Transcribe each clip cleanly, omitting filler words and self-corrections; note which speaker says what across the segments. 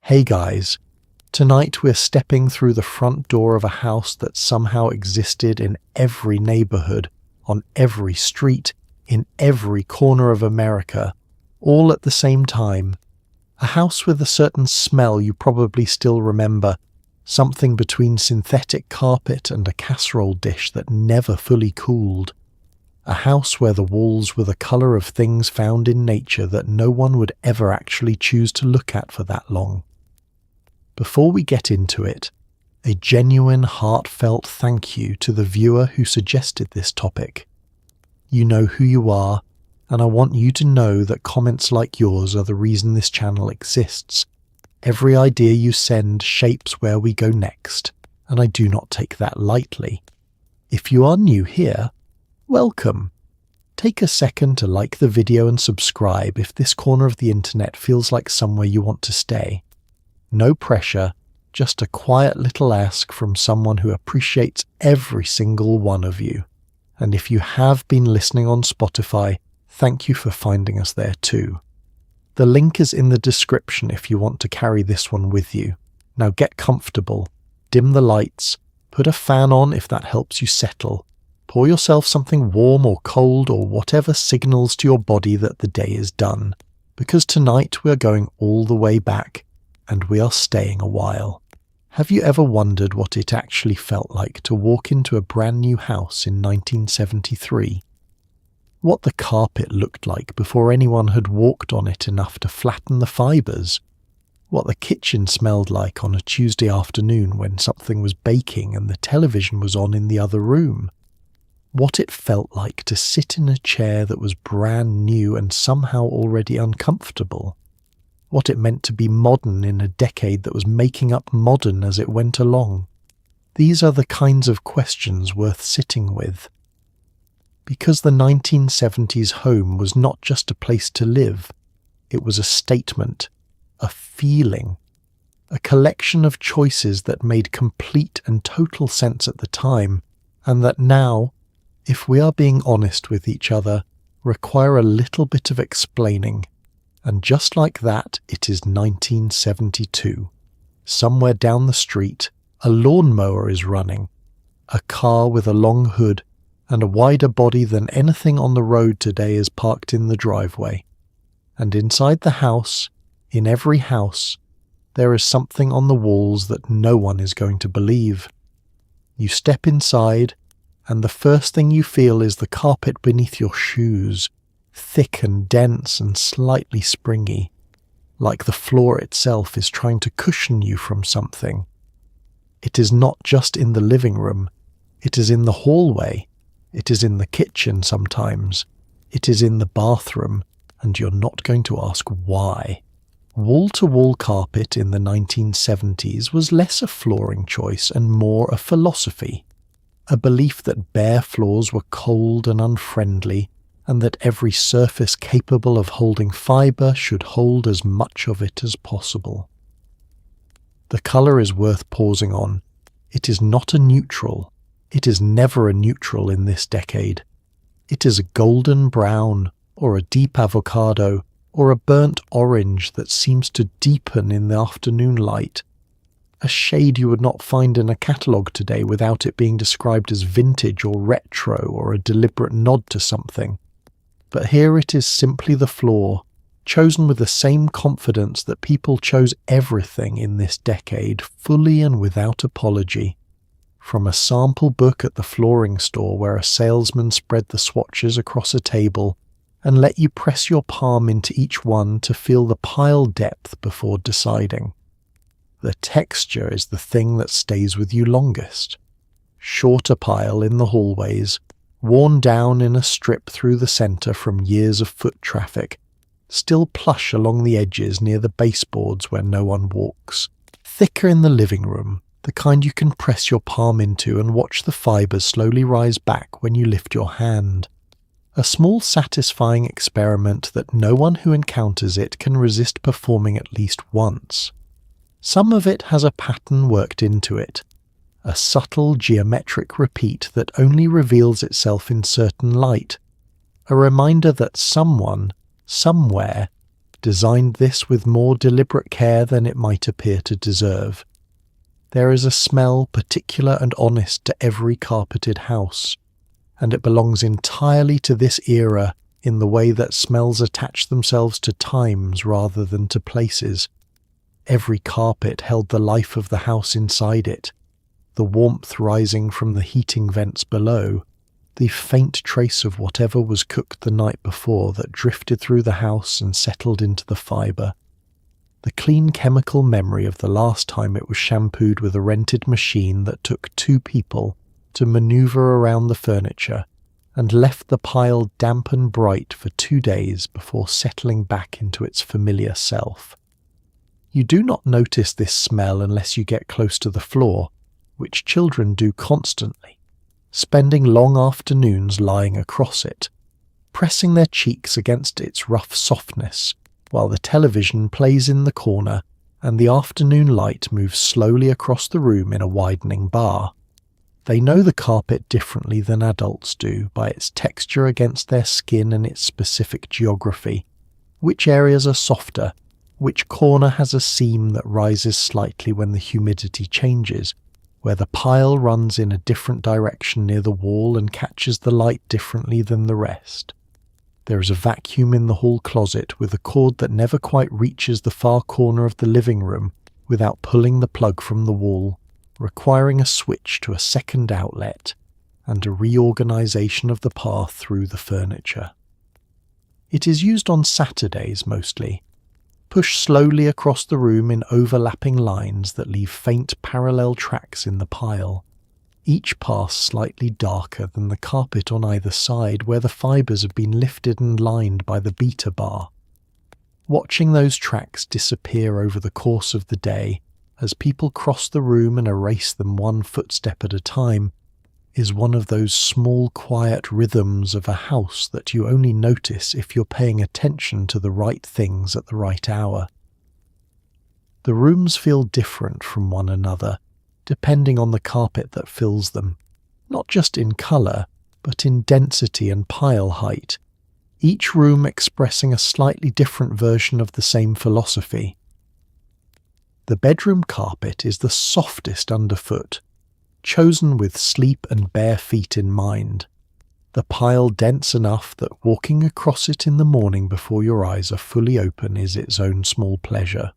Speaker 1: Hey guys, tonight we're stepping through the front door of a house that somehow existed in every neighborhood, on every street, in every corner of America, all at the same time. A house with a certain smell you probably still remember, something between synthetic carpet and a casserole dish that never fully cooled. A house where the walls were the color of things found in nature that no one would ever actually choose to look at for that long. Before we get into it, a genuine, heartfelt thank you to the viewer who suggested this topic. You know who you are, and I want you to know that comments like yours are the reason this channel exists. Every idea you send shapes where we go next, and I do not take that lightly. If you are new here, welcome. Take a second to like the video and subscribe if this corner of the internet feels like somewhere you want to stay. No pressure, just a quiet little ask from someone who appreciates every single one of you. And if you have been listening on Spotify, thank you for finding us there too. The link is in the description if you want to carry this one with you. Now get comfortable, dim the lights, put a fan on if that helps you settle, pour yourself something warm or cold or whatever signals to your body that the day is done, because tonight we're going all the way back and we are staying a while. Have you ever wondered what it actually felt like to walk into a brand new house in 1973? What the carpet looked like before anyone had walked on it enough to flatten the fibers? What the kitchen smelled like on a Tuesday afternoon when something was baking and the television was on in the other room? What it felt like to sit in a chair that was brand new and somehow already uncomfortable? What it meant to be modern in a decade that was making up modern as it went along? These are the kinds of questions worth sitting with. Because the 1970s home was not just a place to live, it was a statement, a feeling, a collection of choices that made complete and total sense at the time, and that now, if we are being honest with each other, require a little bit of explaining. And just like that, it is 1972. Somewhere down the street, a lawnmower is running. A car with a long hood and a wider body than anything on the road today is parked in the driveway. And inside the house, in every house, there is something on the walls that no one is going to believe. You step inside, and the first thing you feel is the carpet beneath your shoes, thick and dense and slightly springy, like the floor itself is trying to cushion you from something. It is not just in the living room, it is in the hallway, it is in the kitchen sometimes, it is in the bathroom, and you're not going to ask why. Wall-to-wall carpet in the 1970s was less a flooring choice and more a philosophy, a belief that bare floors were cold and unfriendly, and that every surface capable of holding fibre should hold as much of it as possible. The colour is worth pausing on. It is not a neutral. It is never a neutral in this decade. It is a golden brown, or a deep avocado, or a burnt orange that seems to deepen in the afternoon light. A shade you would not find in a catalogue today without it being described as vintage or retro or a deliberate nod to something. But here it is simply the floor, chosen with the same confidence that people chose everything in this decade, fully and without apology. From a sample book at the flooring store where a salesman spread the swatches across a table and let you press your palm into each one to feel the pile depth before deciding. The texture is the thing that stays with you longest. Shorter pile in the hallways, worn down in a strip through the centre from years of foot traffic, still plush along the edges near the baseboards where no one walks. Thicker in the living room, the kind you can press your palm into and watch the fibres slowly rise back when you lift your hand. A small satisfying experiment that no one who encounters it can resist performing at least once. Some of it has a pattern worked into it, a subtle geometric repeat that only reveals itself in certain light, a reminder that someone, somewhere, designed this with more deliberate care than it might appear to deserve. There is a smell particular and honest to every carpeted house, and it belongs entirely to this era in the way that smells attach themselves to times rather than to places. Every carpet held the life of the house inside it, the warmth rising from the heating vents below, the faint trace of whatever was cooked the night before that drifted through the house and settled into the fibre, the clean chemical memory of the last time it was shampooed with a rented machine that took 2 people to manoeuvre around the furniture and left the pile damp and bright for 2 days before settling back into its familiar self. You do not notice this smell unless you get close to the floor, which children do constantly, spending long afternoons lying across it, pressing their cheeks against its rough softness, while the television plays in the corner and the afternoon light moves slowly across the room in a widening bar. They know the carpet differently than adults do by its texture against their skin and its specific geography, which areas are softer, which corner has a seam that rises slightly when the humidity changes, where the pile runs in a different direction near the wall and catches the light differently than the rest. There is a vacuum in the hall closet with a cord that never quite reaches the far corner of the living room without pulling the plug from the wall, requiring a switch to a second outlet and a reorganization of the path through the furniture. It is used on Saturdays mostly, pushed slowly across the room in overlapping lines that leave faint parallel tracks in the pile, each pass slightly darker than the carpet on either side where the fibres have been lifted and lined by the beater bar. Watching those tracks disappear over the course of the day as people cross the room and erase them one footstep at a time is one of those small quiet rhythms of a house that you only notice if you're paying attention to the right things at the right hour. The rooms feel different from one another, depending on the carpet that fills them, not just in colour, but in density and pile height, each room expressing a slightly different version of the same philosophy. The bedroom carpet is the softest underfoot, chosen with sleep and bare feet in mind, the pile dense enough that walking across it in the morning before your eyes are fully open is its own small pleasure.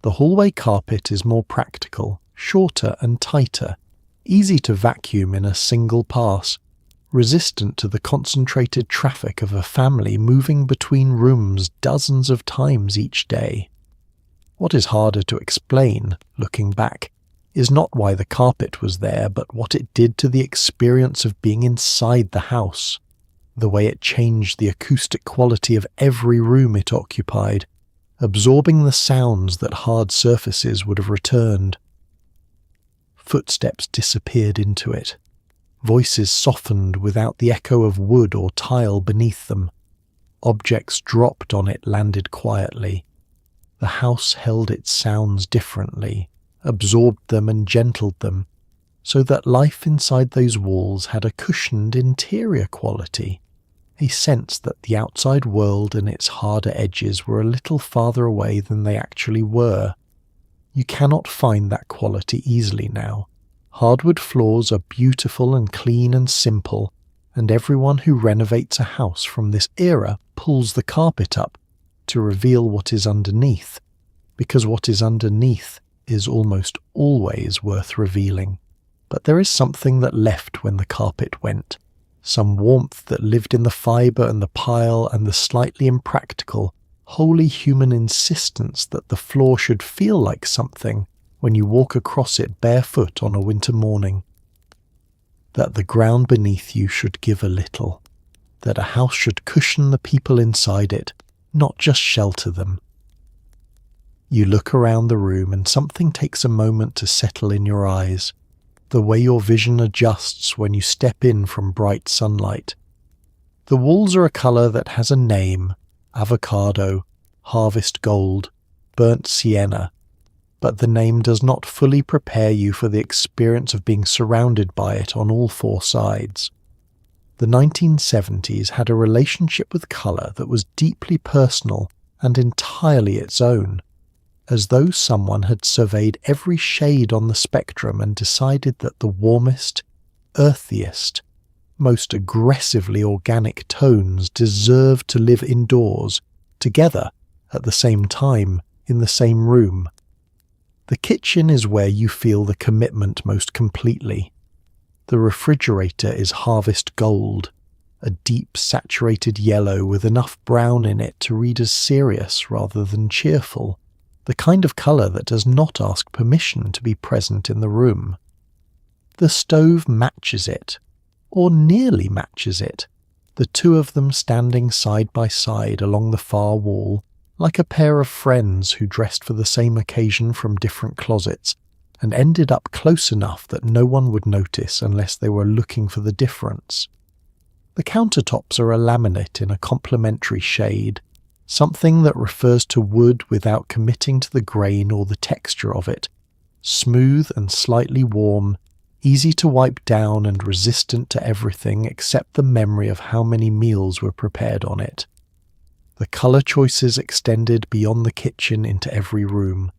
Speaker 1: The hallway carpet is more practical, shorter and tighter, easy to vacuum in a single pass, resistant to the concentrated traffic of a family moving between rooms dozens of times each day. What is harder to explain, looking back, is not why the carpet was there, but what it did to the experience of being inside the house, the way it changed the acoustic quality of every room it occupied, absorbing the sounds that hard surfaces would have returned. Footsteps disappeared into it. Voices softened without the echo of wood or tile beneath them. Objects dropped on it landed quietly. The house held its sounds differently, absorbed them and gentled them, so that life inside those walls had a cushioned interior quality, a sense that the outside world and its harder edges were a little farther away than they actually were. You cannot find that quality easily now. Hardwood floors are beautiful and clean and simple, and everyone who renovates a house from this era pulls the carpet up to reveal what is underneath, because what is underneath is almost always worth revealing. But there is something that left when the carpet went, some warmth that lived in the fibre and the pile and the slightly impractical, wholly human insistence that the floor should feel like something when you walk across it barefoot on a winter morning. That the ground beneath you should give a little, that a house should cushion the people inside it, not just shelter them. You look around the room and something takes a moment to settle in your eyes, the way your vision adjusts when you step in from bright sunlight. The walls are a colour that has a name: avocado, harvest gold, burnt sienna, but the name does not fully prepare you for the experience of being surrounded by it on all four sides. The 1970s had a relationship with colour that was deeply personal and entirely its own, as though someone had surveyed every shade on the spectrum and decided that the warmest, earthiest, most aggressively organic tones deserved to live indoors, together, at the same time, in the same room. The kitchen is where you feel the commitment most completely. The refrigerator is harvest gold, a deep saturated yellow with enough brown in it to read as serious rather than cheerful, the kind of colour that does not ask permission to be present in the room. The stove matches it, or nearly matches it, the two of them standing side by side along the far wall, like a pair of friends who dressed for the same occasion from different closets, and ended up close enough that no one would notice unless they were looking for the difference. The countertops are a laminate in a complementary shade, something that refers to wood without committing to the grain or the texture of it, smooth and slightly warm, easy to wipe down and resistant to everything except the memory of how many meals were prepared on it. The colour choices extended beyond the kitchen into every room,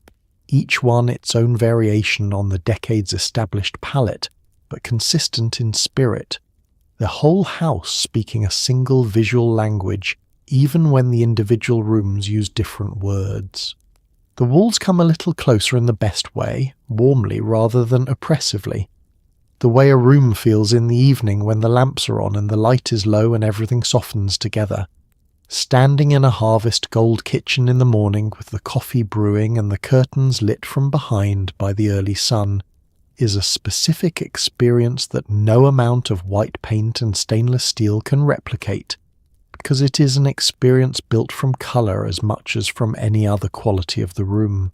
Speaker 1: each one its own variation on the decades-established palette, but consistent in spirit, the whole house speaking a single visual language, even when the individual rooms use different words. The walls come a little closer in the best way, warmly rather than oppressively. The way a room feels in the evening when the lamps are on and the light is low and everything softens together. Standing in a harvest gold kitchen in the morning with the coffee brewing and the curtains lit from behind by the early sun is a specific experience that no amount of white paint and stainless steel can replicate, because it is an experience built from colour as much as from any other quality of the room.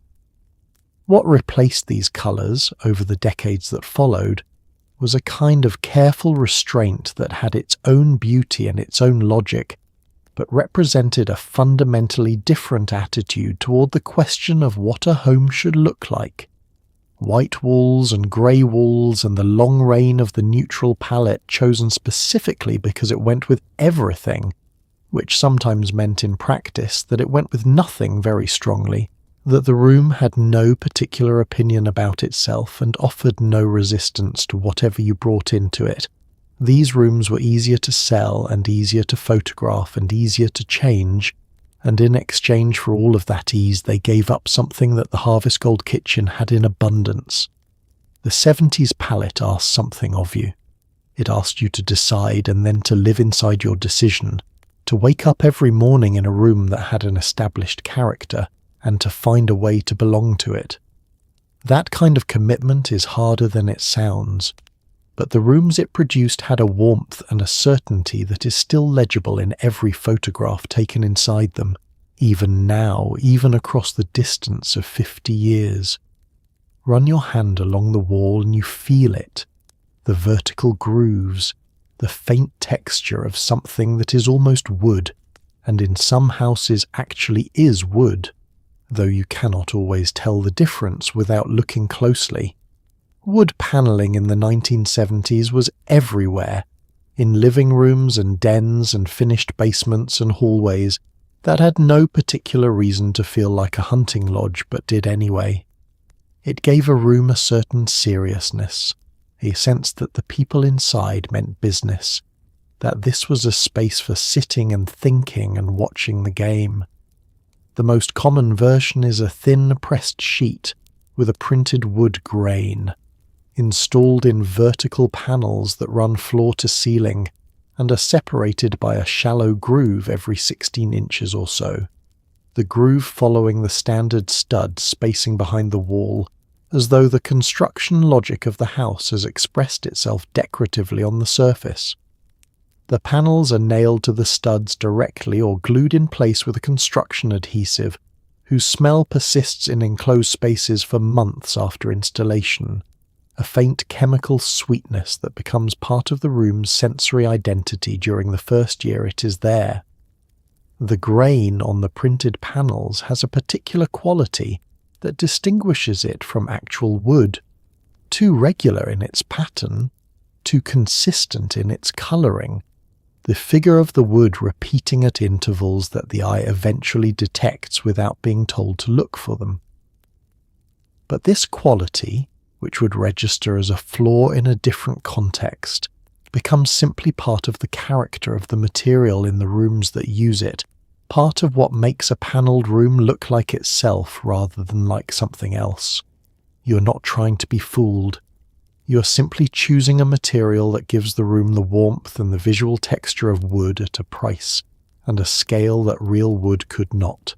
Speaker 1: What replaced these colours over the decades that followed was a kind of careful restraint that had its own beauty and its own logic, but represented a fundamentally different attitude toward the question of what a home should look like. White walls and grey walls and the long reign of the neutral palette chosen specifically because it went with everything, which sometimes meant in practice that it went with nothing very strongly, that the room had no particular opinion about itself and offered no resistance to whatever you brought into it. These rooms were easier to sell and easier to photograph and easier to change, and in exchange for all of that ease they gave up something that the Harvest Gold kitchen had in abundance. The 70s palette asked something of you. It asked you to decide and then to live inside your decision, to wake up every morning in a room that had an established character, and to find a way to belong to it. That kind of commitment is harder than it sounds, but the rooms it produced had a warmth and a certainty that is still legible in every photograph taken inside them, even now, even across the distance of 50 years. Run your hand along the wall and you feel it, the vertical grooves, the faint texture of something that is almost wood, and in some houses actually is wood, though you cannot always tell the difference without looking closely. Wood panelling in the 1970s was everywhere, in living rooms and dens and finished basements and hallways that had no particular reason to feel like a hunting lodge but did anyway. It gave a room a certain seriousness, a sense that the people inside meant business, that this was a space for sitting and thinking and watching the game. The most common version is a thin pressed sheet with a printed wood grain, installed in vertical panels that run floor to ceiling and are separated by a shallow groove every 16 inches or so, the groove following the standard stud spacing behind the wall, as though the construction logic of the house has expressed itself decoratively on the surface. The panels are nailed to the studs directly or glued in place with a construction adhesive, whose smell persists in enclosed spaces for months after installation, a faint chemical sweetness that becomes part of the room's sensory identity during the first year it is there. The grain on the printed panels has a particular quality that distinguishes it from actual wood, too regular in its pattern, too consistent in its colouring. the figure of the wood repeating at intervals that the eye eventually detects without being told to look for them. But this quality, which would register as a flaw in a different context, becomes simply part of the character of the material in the rooms that use it, part of what makes a panelled room look like itself rather than like something else. You're not trying to be fooled. You're simply choosing a material that gives the room the warmth and the visual texture of wood at a price and a scale that real wood could not.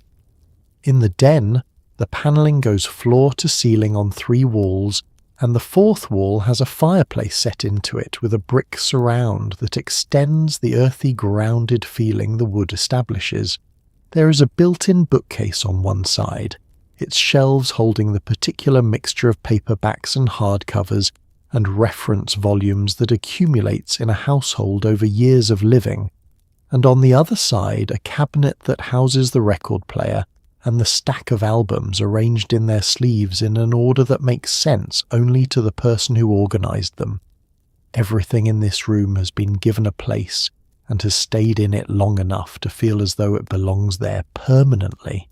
Speaker 1: In the den, the panelling goes floor to ceiling on 3 walls, and the 4th wall has a fireplace set into it with a brick surround that extends the earthy, grounded feeling the wood establishes. There is a built-in bookcase on one side, its shelves holding the particular mixture of paperbacks and hardcovers and reference volumes that accumulates in a household over years of living, and on the other side a cabinet that houses the record player and the stack of albums arranged in their sleeves in an order that makes sense only to the person who organized them. Everything in this room has been given a place and has stayed in it long enough to feel as though it belongs there permanently.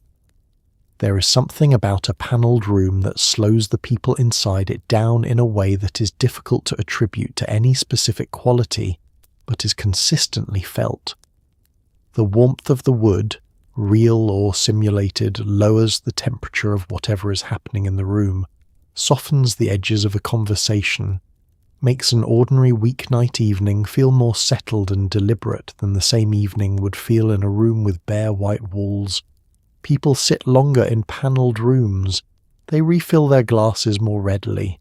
Speaker 1: There is something about a panelled room that slows the people inside it down in a way that is difficult to attribute to any specific quality, but is consistently felt. The warmth of the wood, real or simulated, lowers the temperature of whatever is happening in the room, softens the edges of a conversation, makes an ordinary weeknight evening feel more settled and deliberate than the same evening would feel in a room with bare white walls. People sit longer in panelled rooms. They refill their glasses more readily.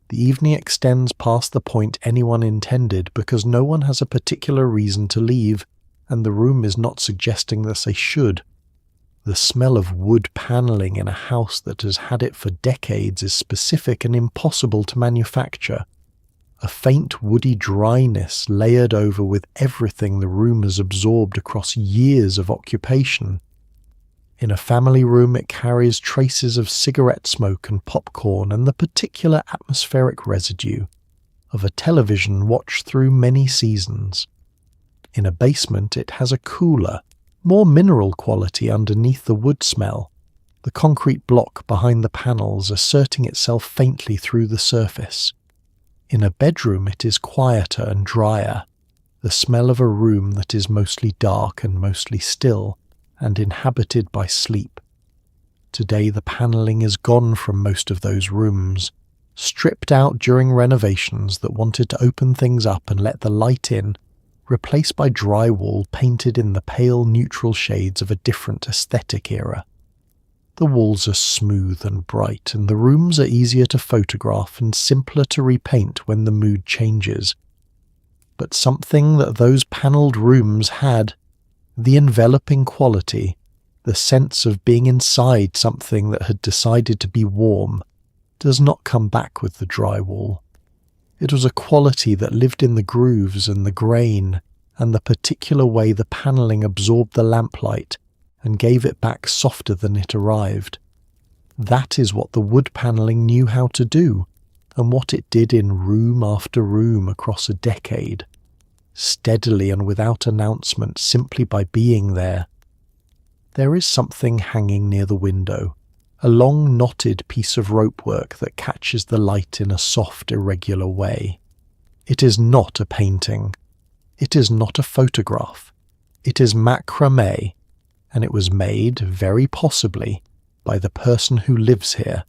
Speaker 1: The evening extends past the point anyone intended because no one has a particular reason to leave, and the room is not suggesting that they should. The smell of wood panelling in a house that has had it for decades is specific and impossible to manufacture. A faint woody dryness layered over with everything the room has absorbed across years of occupation. In a family room it carries traces of cigarette smoke and popcorn and the particular atmospheric residue of a television watched through many seasons. In a basement it has a cooler, more mineral quality underneath the wood smell, the concrete block behind the panels asserting itself faintly through the surface. In a bedroom it is quieter and drier, the smell of a room that is mostly dark and mostly still, and inhabited by sleep. Today the panelling is gone from most of those rooms, stripped out during renovations that wanted to open things up and let the light in, replaced by drywall painted in the pale neutral shades of a different aesthetic era. The walls are smooth and bright, and the rooms are easier to photograph and simpler to repaint when the mood changes. But something that those panelled rooms had, the enveloping quality, the sense of being inside something that had decided to be warm, does not come back with the drywall. It was a quality that lived in the grooves and the grain and the particular way the panelling absorbed the lamplight and gave it back softer than it arrived. That is what the wood panelling knew how to do, and what it did in room after room across a decade, steadily and without announcement, simply by being there. There is something hanging near the window, a long knotted piece of ropework that catches the light in a soft, irregular way. It is not a painting. It is not a photograph. It is macramé, and it was made, very possibly, by the person who lives here,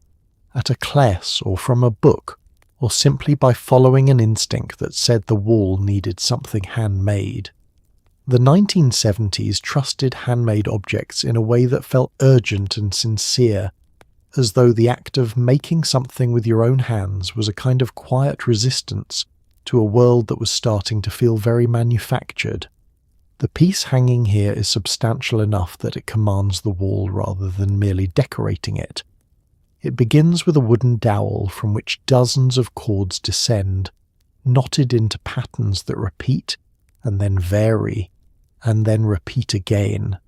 Speaker 1: at a class or from a book, or simply by following an instinct that said the wall needed something handmade. The 1970s trusted handmade objects in a way that felt urgent and sincere, as though the act of making something with your own hands was a kind of quiet resistance to a world that was starting to feel very manufactured. The piece hanging here is substantial enough that it commands the wall rather than merely decorating it. It begins with a wooden dowel from which dozens of cords descend, knotted into patterns that repeat and then vary, and then repeat again.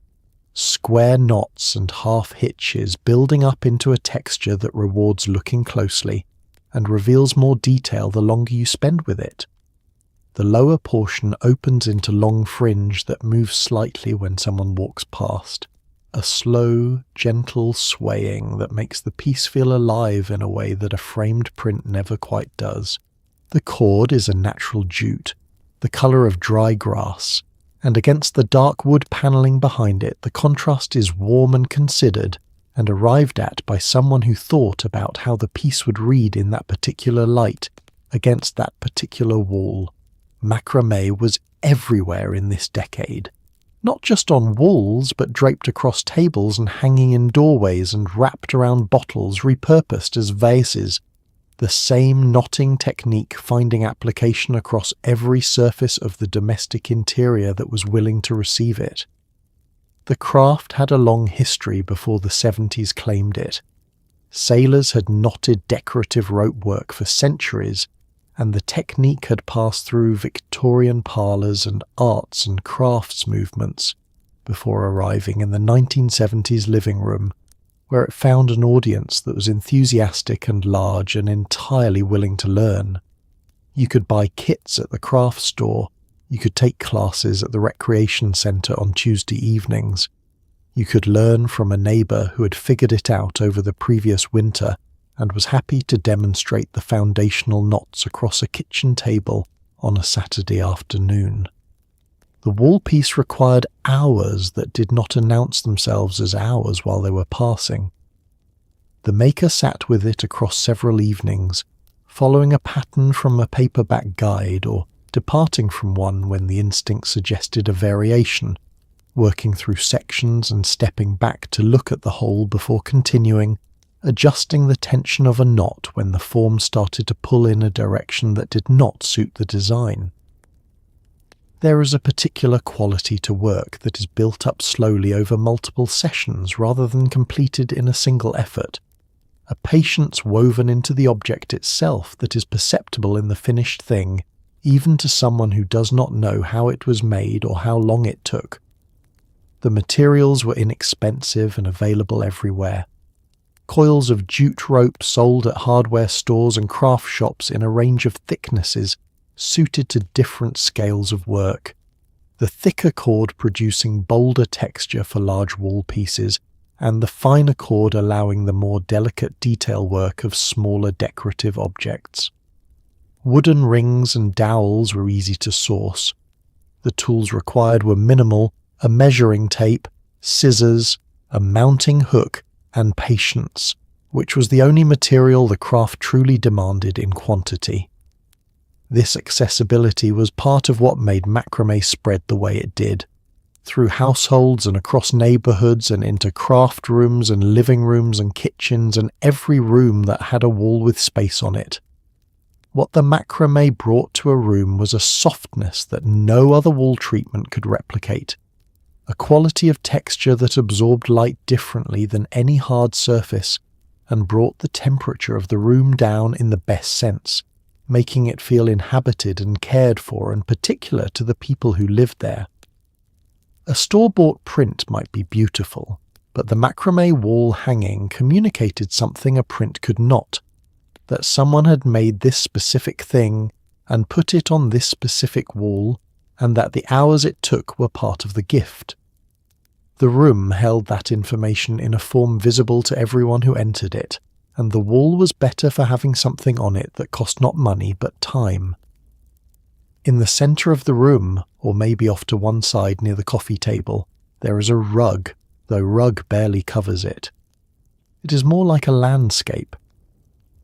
Speaker 1: Square knots and half hitches building up into a texture that rewards looking closely and reveals more detail the longer you spend with it. The lower portion opens into long fringe that moves slightly when someone walks past. A slow, gentle swaying that makes the piece feel alive in a way that a framed print never quite does. The cord is a natural jute, the colour of dry grass, and against the dark wood panelling behind it, the contrast is warm and considered, and arrived at by someone who thought about how the piece would read in that particular light, against that particular wall. Macramé was everywhere in this decade. Not just on walls, but draped across tables and hanging in doorways and wrapped around bottles repurposed as vases. The same knotting technique finding application across every surface of the domestic interior that was willing to receive it. The craft had a long history before the 70s claimed it. Sailors had knotted decorative rope work for centuries, and the technique had passed through Victorian parlours and arts and crafts movements before arriving in the 1970s living room, where it found an audience that was enthusiastic and large and entirely willing to learn. You could buy kits at the craft store, you could take classes at the recreation centre on Tuesday evenings, you could learn from a neighbour who had figured it out over the previous winter and was happy to demonstrate the foundational knots across a kitchen table on a Saturday afternoon. The wall piece required hours that did not announce themselves as hours while they were passing. The maker sat with it across several evenings, following a pattern from a paperback guide or departing from one when the instinct suggested a variation, working through sections and stepping back to look at the whole before continuing, adjusting the tension of a knot when the form started to pull in a direction that did not suit the design. There is a particular quality to work that is built up slowly over multiple sessions rather than completed in a single effort. A patience woven into the object itself that is perceptible in the finished thing, even to someone who does not know how it was made or how long it took. The materials were inexpensive and available everywhere. Coils of jute rope sold at hardware stores and craft shops in a range of thicknesses suited to different scales of work, the thicker cord producing bolder texture for large wall pieces, and the finer cord allowing the more delicate detail work of smaller decorative objects. Wooden rings and dowels were easy to source. The tools required were minimal: a measuring tape, scissors, a mounting hook, and patience, which was the only material the craft truly demanded in quantity. This accessibility was part of what made macramé spread the way it did, through households and across neighbourhoods and into craft rooms and living rooms and kitchens and every room that had a wall with space on it. What the macramé brought to a room was a softness that no other wall treatment could replicate, a quality of texture that absorbed light differently than any hard surface and brought the temperature of the room down in the best sense, making it feel inhabited and cared for and particular to the people who lived there. A store-bought print might be beautiful, but the macramé wall hanging communicated something a print could not, that someone had made this specific thing and put it on this specific wall, and that the hours it took were part of the gift. The room held that information in a form visible to everyone who entered it, and the wall was better for having something on it that cost not money but time. In the centre of the room, or maybe off to one side near the coffee table, there is a rug, though rug barely covers it. It is more like a landscape.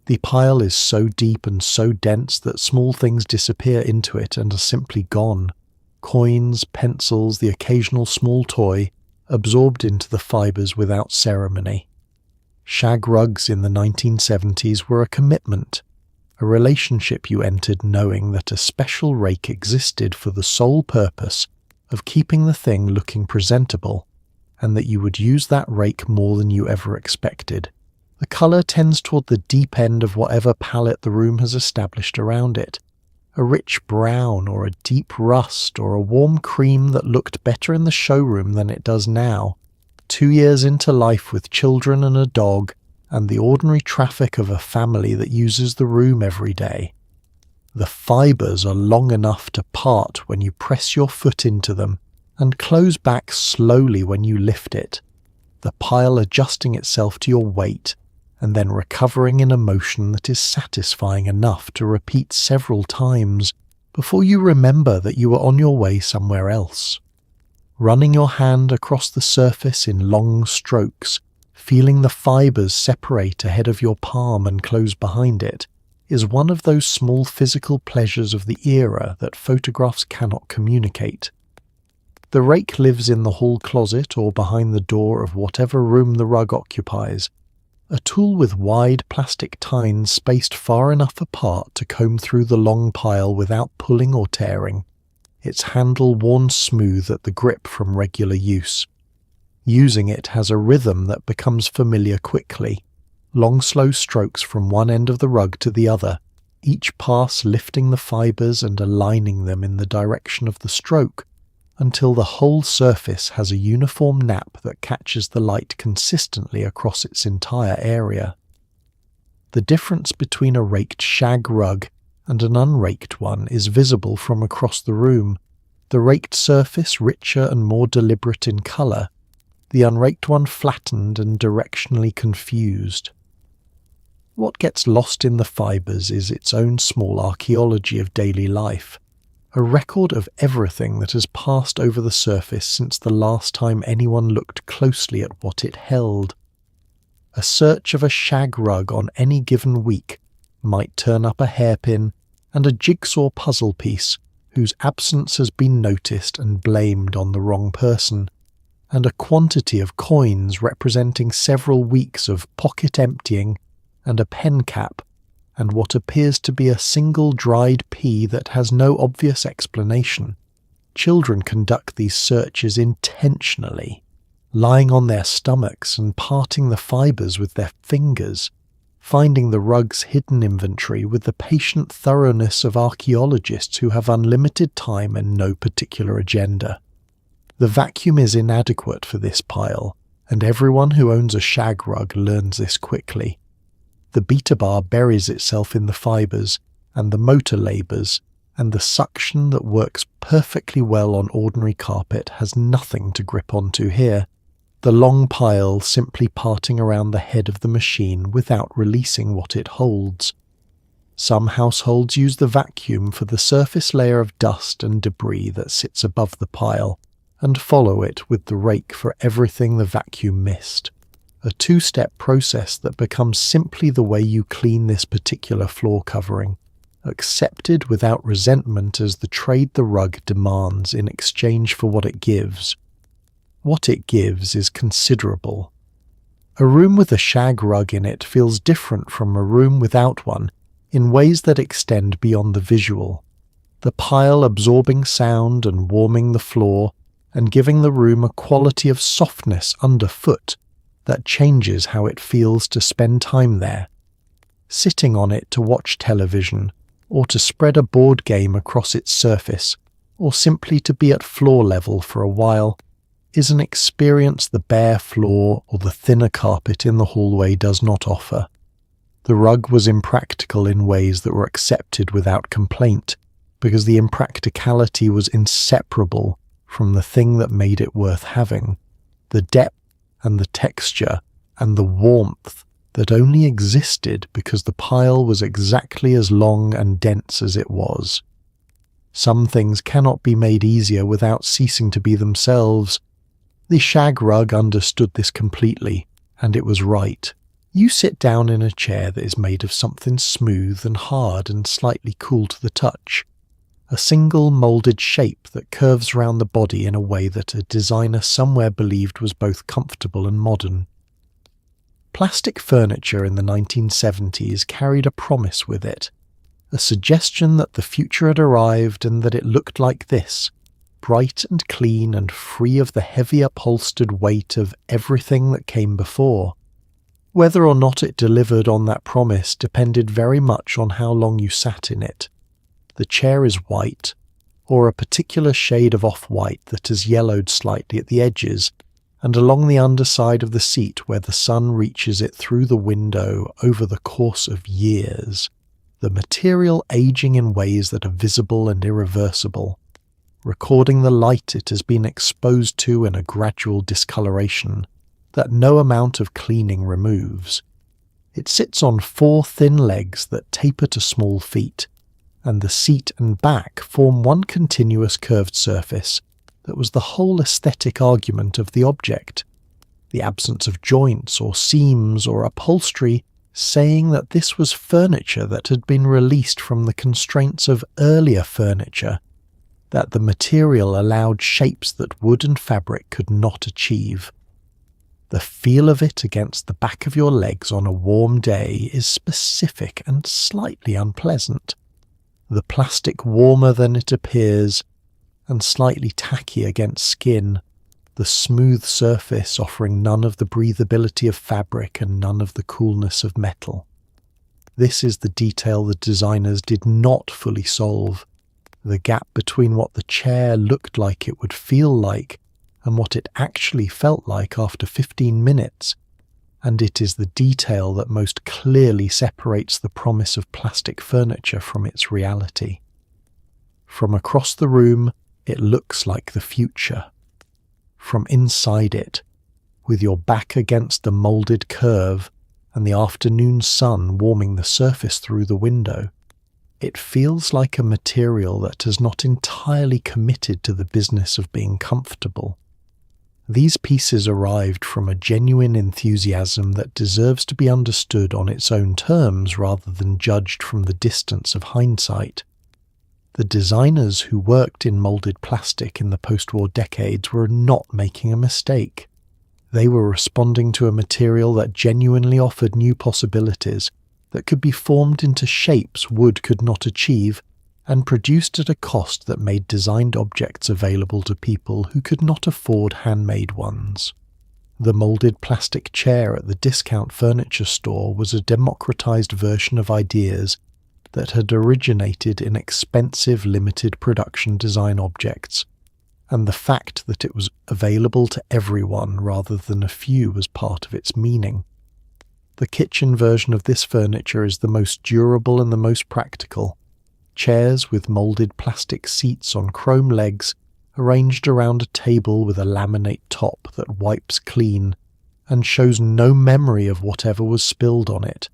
Speaker 1: The pile is so deep and so dense that small things disappear into it and are simply gone. Coins, pencils, the occasional small toy, absorbed into the fibres without ceremony. Shag rugs in the 1970s were a commitment, a relationship you entered knowing that a special rake existed for the sole purpose of keeping the thing looking presentable, and that you would use that rake more than you ever expected. The colour tends toward the deep end of whatever palette the room has established around it. A rich brown or a deep rust or a warm cream that looked better in the showroom than it does now. 2 years into life with children and a dog and the ordinary traffic of a family that uses the room every day. The fibers are long enough to part when you press your foot into them and close back slowly when you lift it, the pile adjusting itself to your weight and then recovering in a motion that is satisfying enough to repeat several times before you remember that you were on your way somewhere else. Running your hand across the surface in long strokes, feeling the fibers separate ahead of your palm and close behind it, is one of those small physical pleasures of the era that photographs cannot communicate. The rake lives in the hall closet or behind the door of whatever room the rug occupies, a tool with wide plastic tines spaced far enough apart to comb through the long pile without pulling or tearing, its handle worn smooth at the grip from regular use. Using it has a rhythm that becomes familiar quickly, long slow strokes from one end of the rug to the other, each pass lifting the fibers and aligning them in the direction of the stroke, until the whole surface has a uniform nap that catches the light consistently across its entire area. The difference between a raked shag rug and an unraked one is visible from across the room, the raked surface richer and more deliberate in colour, the unraked one flattened and directionally confused. What gets lost in the fibres is its own small archaeology of daily life, a record of everything that has passed over the surface since the last time anyone looked closely at what it held. A search of a shag rug on any given week might turn up a hairpin and a jigsaw puzzle piece whose absence has been noticed and blamed on the wrong person, and a quantity of coins representing several weeks of pocket emptying and a pen cap, and what appears to be a single dried pea that has no obvious explanation. Children conduct these searches intentionally, lying on their stomachs and parting the fibres with their fingers, finding the rug's hidden inventory with the patient thoroughness of archaeologists who have unlimited time and no particular agenda. The vacuum is inadequate for this pile, and everyone who owns a shag rug learns this quickly. The beta bar buries itself in the fibres, and the motor labours, and the suction that works perfectly well on ordinary carpet has nothing to grip onto here, the long pile simply parting around the head of the machine without releasing what it holds. Some households use the vacuum for the surface layer of dust and debris that sits above the pile, and follow it with the rake for everything the vacuum missed. A two-step process that becomes simply the way you clean this particular floor covering, accepted without resentment as the trade the rug demands in exchange for what it gives. What it gives is considerable. A room with a shag rug in it feels different from a room without one in ways that extend beyond the visual, the pile absorbing sound and warming the floor and giving the room a quality of softness underfoot that changes how it feels to spend time there. Sitting on it to watch television, or to spread a board game across its surface, or simply to be at floor level for a while, is an experience the bare floor or the thinner carpet in the hallway does not offer. The rug was impractical in ways that were accepted without complaint, because the impracticality was inseparable from the thing that made it worth having, the depth and the texture and the warmth that only existed because the pile was exactly as long and dense as it was. Some things cannot be made easier without ceasing to be themselves. The shag rug understood this completely, and it was right. You sit down in a chair that is made of something smooth and hard and slightly cool to the touch, a single moulded shape that curves round the body in a way that a designer somewhere believed was both comfortable and modern. Plastic furniture in the 1970s carried a promise with it, a suggestion that the future had arrived and that it looked like this, bright and clean and free of the heavy upholstered weight of everything that came before. Whether or not it delivered on that promise depended very much on how long you sat in it. The chair is white, or a particular shade of off-white that has yellowed slightly at the edges, and along the underside of the seat where the sun reaches it through the window over the course of years. the material aging in ways that are visible and irreversible, recording the light it has been exposed to in a gradual discoloration that no amount of cleaning removes. It sits on 4 thin legs that taper to small feet, and the seat and back form one continuous curved surface that was the whole aesthetic argument of the object. The absence of joints or seams or upholstery saying that this was furniture that had been released from the constraints of earlier furniture, that the material allowed shapes that wood and fabric could not achieve. The feel of it against the back of your legs on a warm day is specific and slightly unpleasant. The plastic warmer than it appears, and slightly tacky against skin, the smooth surface offering none of the breathability of fabric and none of the coolness of metal. This is the detail the designers did not fully solve, the gap between what the chair looked like it would feel like and what it actually felt like after 15 minutes, and it is the detail that most clearly separates the promise of plastic furniture from its reality. From across the room, it looks like the future. From inside it, with your back against the moulded curve and the afternoon sun warming the surface through the window, it feels like a material that has not entirely committed to the business of being comfortable. These pieces arrived from a genuine enthusiasm that deserves to be understood on its own terms rather than judged from the distance of hindsight. The designers who worked in moulded plastic in the post-war decades were not making a mistake. They were responding to a material that genuinely offered new possibilities, that could be formed into shapes wood could not achieve, and produced at a cost that made designed objects available to people who could not afford handmade ones. The moulded plastic chair at the discount furniture store was a democratized version of ideas that had originated in expensive limited production design objects, and the fact that it was available to everyone rather than a few was part of its meaning. The kitchen version of this furniture is the most durable and the most practical. Chairs with moulded plastic seats on chrome legs, arranged around a table with a laminate top that wipes clean and shows no memory of whatever was spilled on it.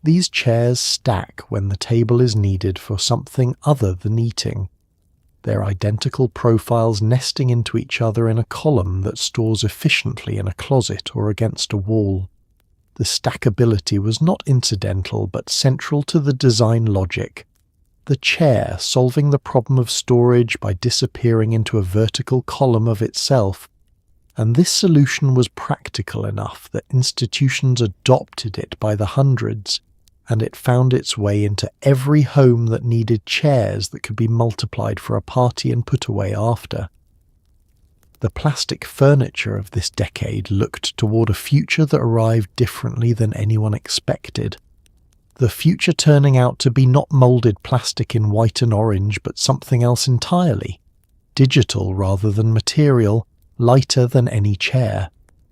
Speaker 1: These chairs stack when the table is needed for something other than eating, their identical profiles nesting into each other in a column that stores efficiently in a closet or against a wall. The stackability was not incidental but central to the design logic. The chair solving the problem of storage by disappearing into a vertical column of itself, and this solution was practical enough that institutions adopted it by the hundreds, and it found its way into every home that needed chairs that could be multiplied for a party and put away after. The plastic furniture of this decade looked toward a future that arrived differently than anyone expected. The future turning out to be not moulded plastic in white and orange, but something else entirely. Digital rather than material, lighter than any chair.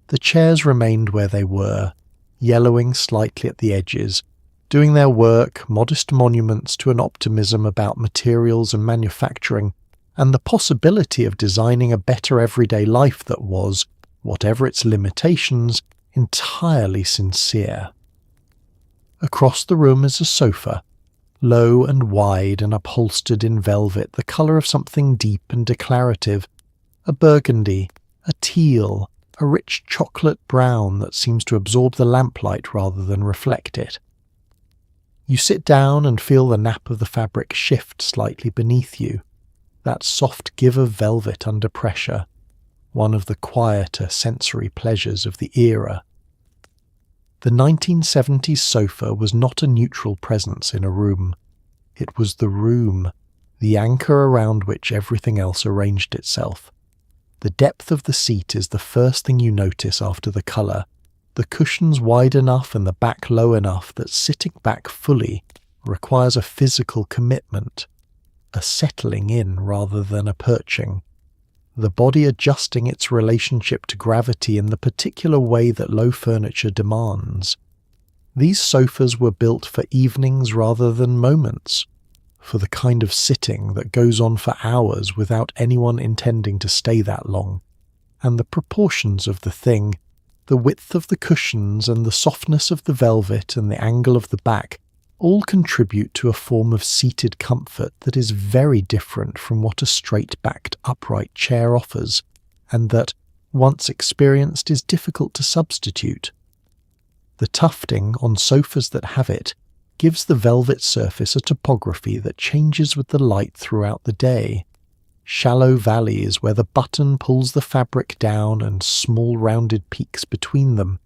Speaker 1: The chairs remained where they were, yellowing slightly at the edges, doing their work, modest monuments to an optimism about materials and manufacturing, and the possibility of designing a better everyday life that was, whatever its limitations, entirely sincere. Across the room is a sofa, low and wide and upholstered in velvet, the colour of something deep and declarative, a burgundy, a teal, a rich chocolate brown that seems to absorb the lamplight rather than reflect it. You sit down and feel the nap of the fabric shift slightly beneath you, that soft give of velvet under pressure, one of the quieter sensory pleasures of the era. The 1970s sofa was not a neutral presence in a room. It was the room, the anchor around which everything else arranged itself. The depth of the seat is the first thing you notice after the colour, the cushions wide enough and the back low enough that sitting back fully requires a physical commitment, a settling in rather than a perching. The body adjusting its relationship to gravity in the particular way that low furniture demands. These sofas were built for evenings rather than moments, for the kind of sitting that goes on for hours without anyone intending to stay that long. And the proportions of the thing, the width of the cushions and the softness of the velvet and the angle of the back, all contribute to a form of seated comfort that is very different from what a straight-backed upright chair offers, and that, once experienced, is difficult to substitute. The tufting on sofas that have it gives the velvet surface a topography that changes with the light throughout the day. Shallow valleys where the button pulls the fabric down and small rounded peaks between them.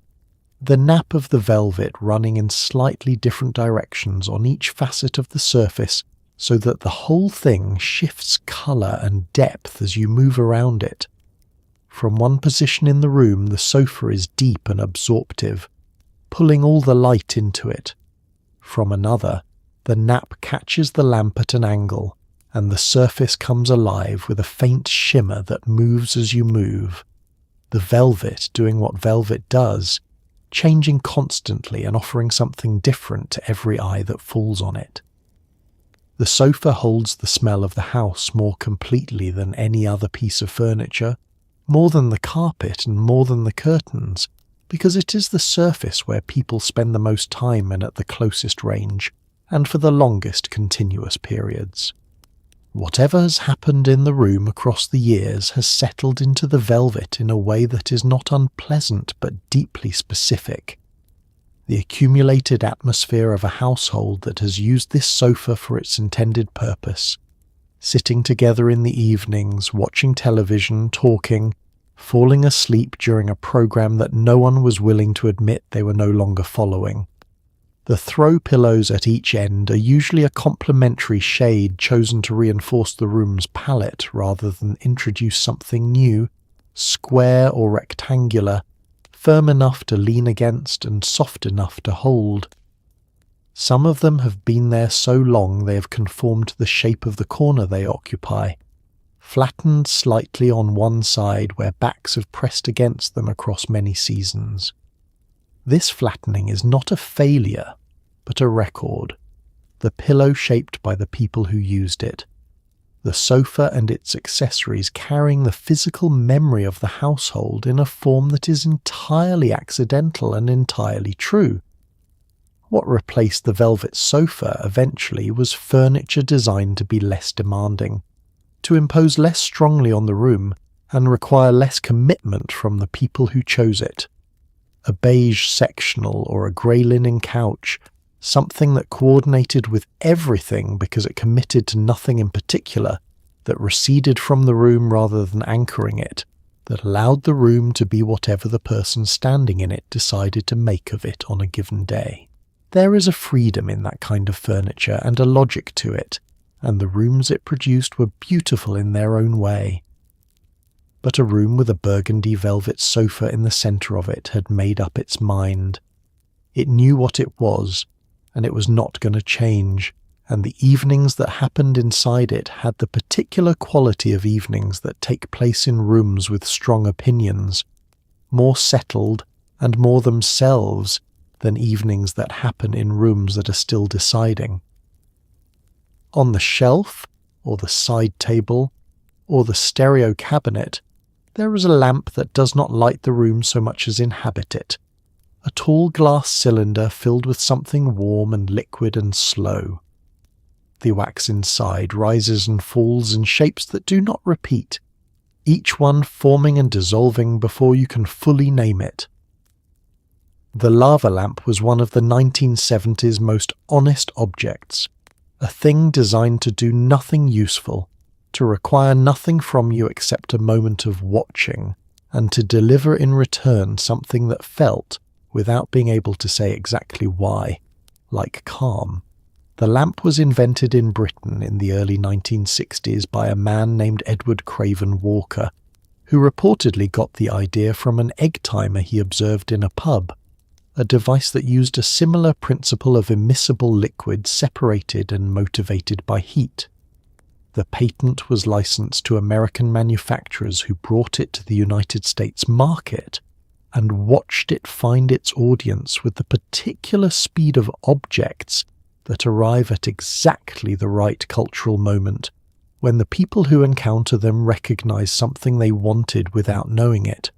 Speaker 1: The nap of the velvet running in slightly different directions on each facet of the surface so that the whole thing shifts colour and depth as you move around it. From one position in the room, the sofa is deep and absorptive, pulling all the light into it. From another, the nap catches the lamp at an angle, and the surface comes alive with a faint shimmer that moves as you move. The velvet doing what velvet does, changing constantly and offering something different to every eye that falls on it. The sofa holds the smell of the house more completely than any other piece of furniture, more than the carpet and more than the curtains, because it is the surface where people spend the most time and at the closest range, and for the longest continuous periods. Whatever has happened in the room across the years has settled into the velvet in a way that is not unpleasant but deeply specific. The accumulated atmosphere of a household that has used this sofa for its intended purpose, sitting together in the evenings, watching television, talking, falling asleep during a program that no one was willing to admit they were no longer following. The throw pillows at each end are usually a complementary shade chosen to reinforce the room's palette rather than introduce something new, square or rectangular, firm enough to lean against and soft enough to hold. Some of them have been there so long they have conformed to the shape of the corner they occupy, flattened slightly on one side where backs have pressed against them across many seasons. This flattening is not a failure, but a record, the pillow shaped by the people who used it, the sofa and its accessories carrying the physical memory of the household in a form that is entirely accidental and entirely true. What replaced the velvet sofa eventually was furniture designed to be less demanding, to impose less strongly on the room and require less commitment from the people who chose it. A beige sectional or a grey linen couch, something that coordinated with everything because it committed to nothing in particular, that receded from the room rather than anchoring it, that allowed the room to be whatever the person standing in it decided to make of it on a given day. There is a freedom in that kind of furniture and a logic to it, and the rooms it produced were beautiful in their own way. But a room with a burgundy velvet sofa in the centre of it had made up its mind. It knew what it was, and it was not going to change, and the evenings that happened inside it had the particular quality of evenings that take place in rooms with strong opinions, more settled and more themselves than evenings that happen in rooms that are still deciding. On the shelf, or the side table, or the stereo cabinet, there is a lamp that does not light the room so much as inhabit it, a tall glass cylinder filled with something warm and liquid and slow. The wax inside rises and falls in shapes that do not repeat, each one forming and dissolving before you can fully name it. The lava lamp was one of the 1970s most honest objects, a thing designed to do nothing useful, to require nothing from you except a moment of watching, and to deliver in return something that felt, without being able to say exactly why, like calm. The lamp was invented in Britain in the early 1960s by a man named Edward Craven Walker, who reportedly got the idea from an egg timer he observed in a pub, a device that used a similar principle of immiscible liquid separated and motivated by heat. The patent was licensed to American manufacturers who brought it to the United States market, and watched it find its audience with the particular speed of objects that arrive at exactly the right cultural moment, when the people who encounter them recognize something they wanted without knowing it.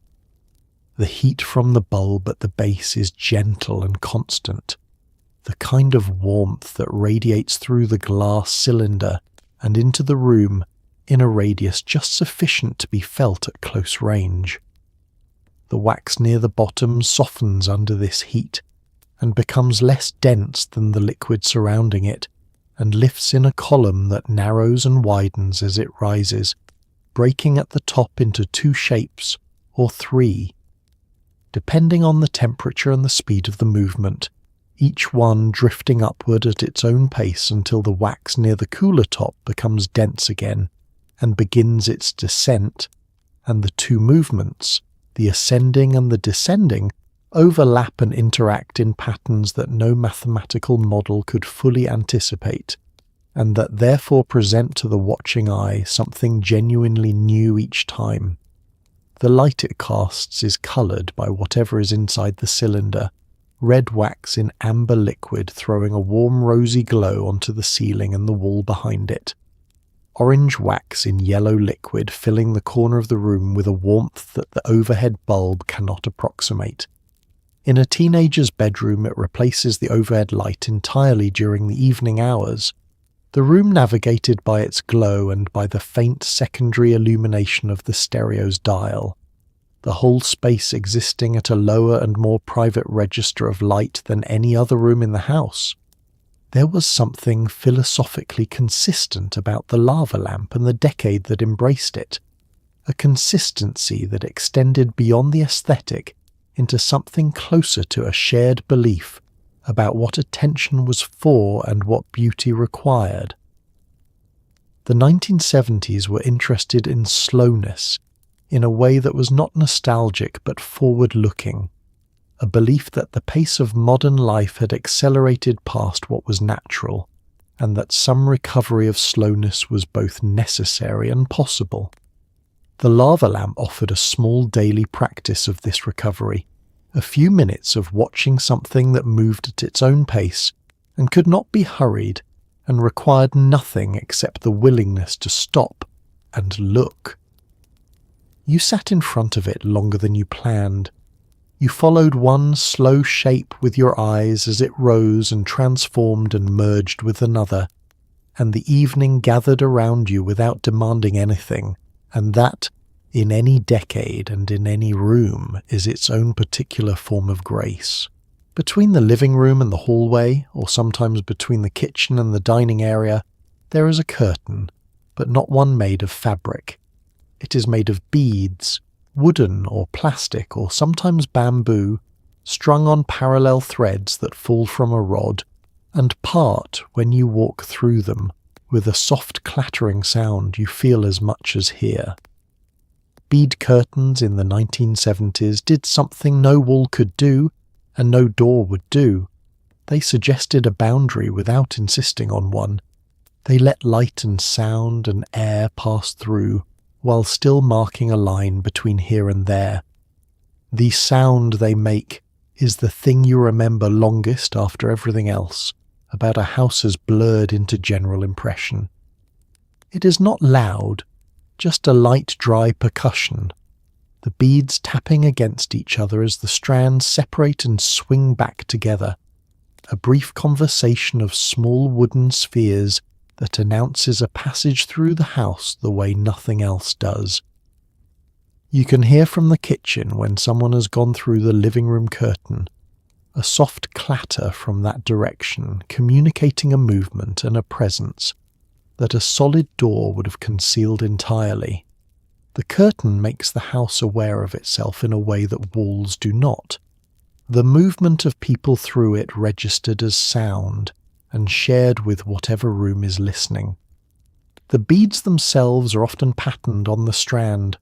Speaker 1: The heat from the bulb at the base is gentle and constant, the kind of warmth that radiates through the glass cylinder and into the room in a radius just sufficient to be felt at close range. The wax near the bottom softens under this heat and becomes less dense than the liquid surrounding it, and lifts in a column that narrows and widens as it rises, breaking at the top into two shapes, or three, depending on the temperature and the speed of the movement, each one drifting upward at its own pace until the wax near the cooler top becomes dense again and begins its descent, and the two movements, the ascending and the descending, overlap and interact in patterns that no mathematical model could fully anticipate, and that therefore present to the watching eye something genuinely new each time. The light it casts is coloured by whatever is inside the cylinder, red wax in amber liquid throwing a warm rosy glow onto the ceiling and the wall behind it, orange wax in yellow liquid filling the corner of the room with a warmth that the overhead bulb cannot approximate. In a teenager's bedroom, it replaces the overhead light entirely during the evening hours, the room navigated by its glow and by the faint secondary illumination of the stereo's dial, the whole space existing at a lower and more private register of light than any other room in the house. There was something philosophically consistent about the lava lamp and the decade that embraced it, a consistency that extended beyond the aesthetic into something closer to a shared belief about what attention was for and what beauty required. The 1970s were interested in slowness in a way that was not nostalgic but forward-looking, a belief that the pace of modern life had accelerated past what was natural, and that some recovery of slowness was both necessary and possible. The lava lamp offered a small daily practice of this recovery, a few minutes of watching something that moved at its own pace and could not be hurried and required nothing except the willingness to stop and look. You sat in front of it longer than you planned. You followed one slow shape with your eyes as it rose and transformed and merged with another, and the evening gathered around you without demanding anything, and that, in any decade and in any room, is its own particular form of grace. Between the living room and the hallway, or sometimes between the kitchen and the dining area, there is a curtain, but not one made of fabric. It is made of beads, wooden or plastic or sometimes bamboo, strung on parallel threads that fall from a rod, and part when you walk through them, with a soft clattering sound you feel as much as hear. Bead curtains in the 1970s did something no wall could do, and no door would do. They suggested a boundary without insisting on one. They let light and sound and air pass through, while still marking a line between here and there. The sound they make is the thing you remember longest after everything else, about a house as blurred into general impression. It is not loud, just a light dry percussion, the beads tapping against each other as the strands separate and swing back together, a brief conversation of small wooden spheres that announces a passage through the house the way nothing else does. You can hear from the kitchen when someone has gone through the living room curtain, a soft clatter from that direction communicating a movement and a presence that a solid door would have concealed entirely. The curtain makes the house aware of itself in a way that walls do not. The movement of people through it registered as sound and shared with whatever room is listening. The beads themselves are often patterned on the strand,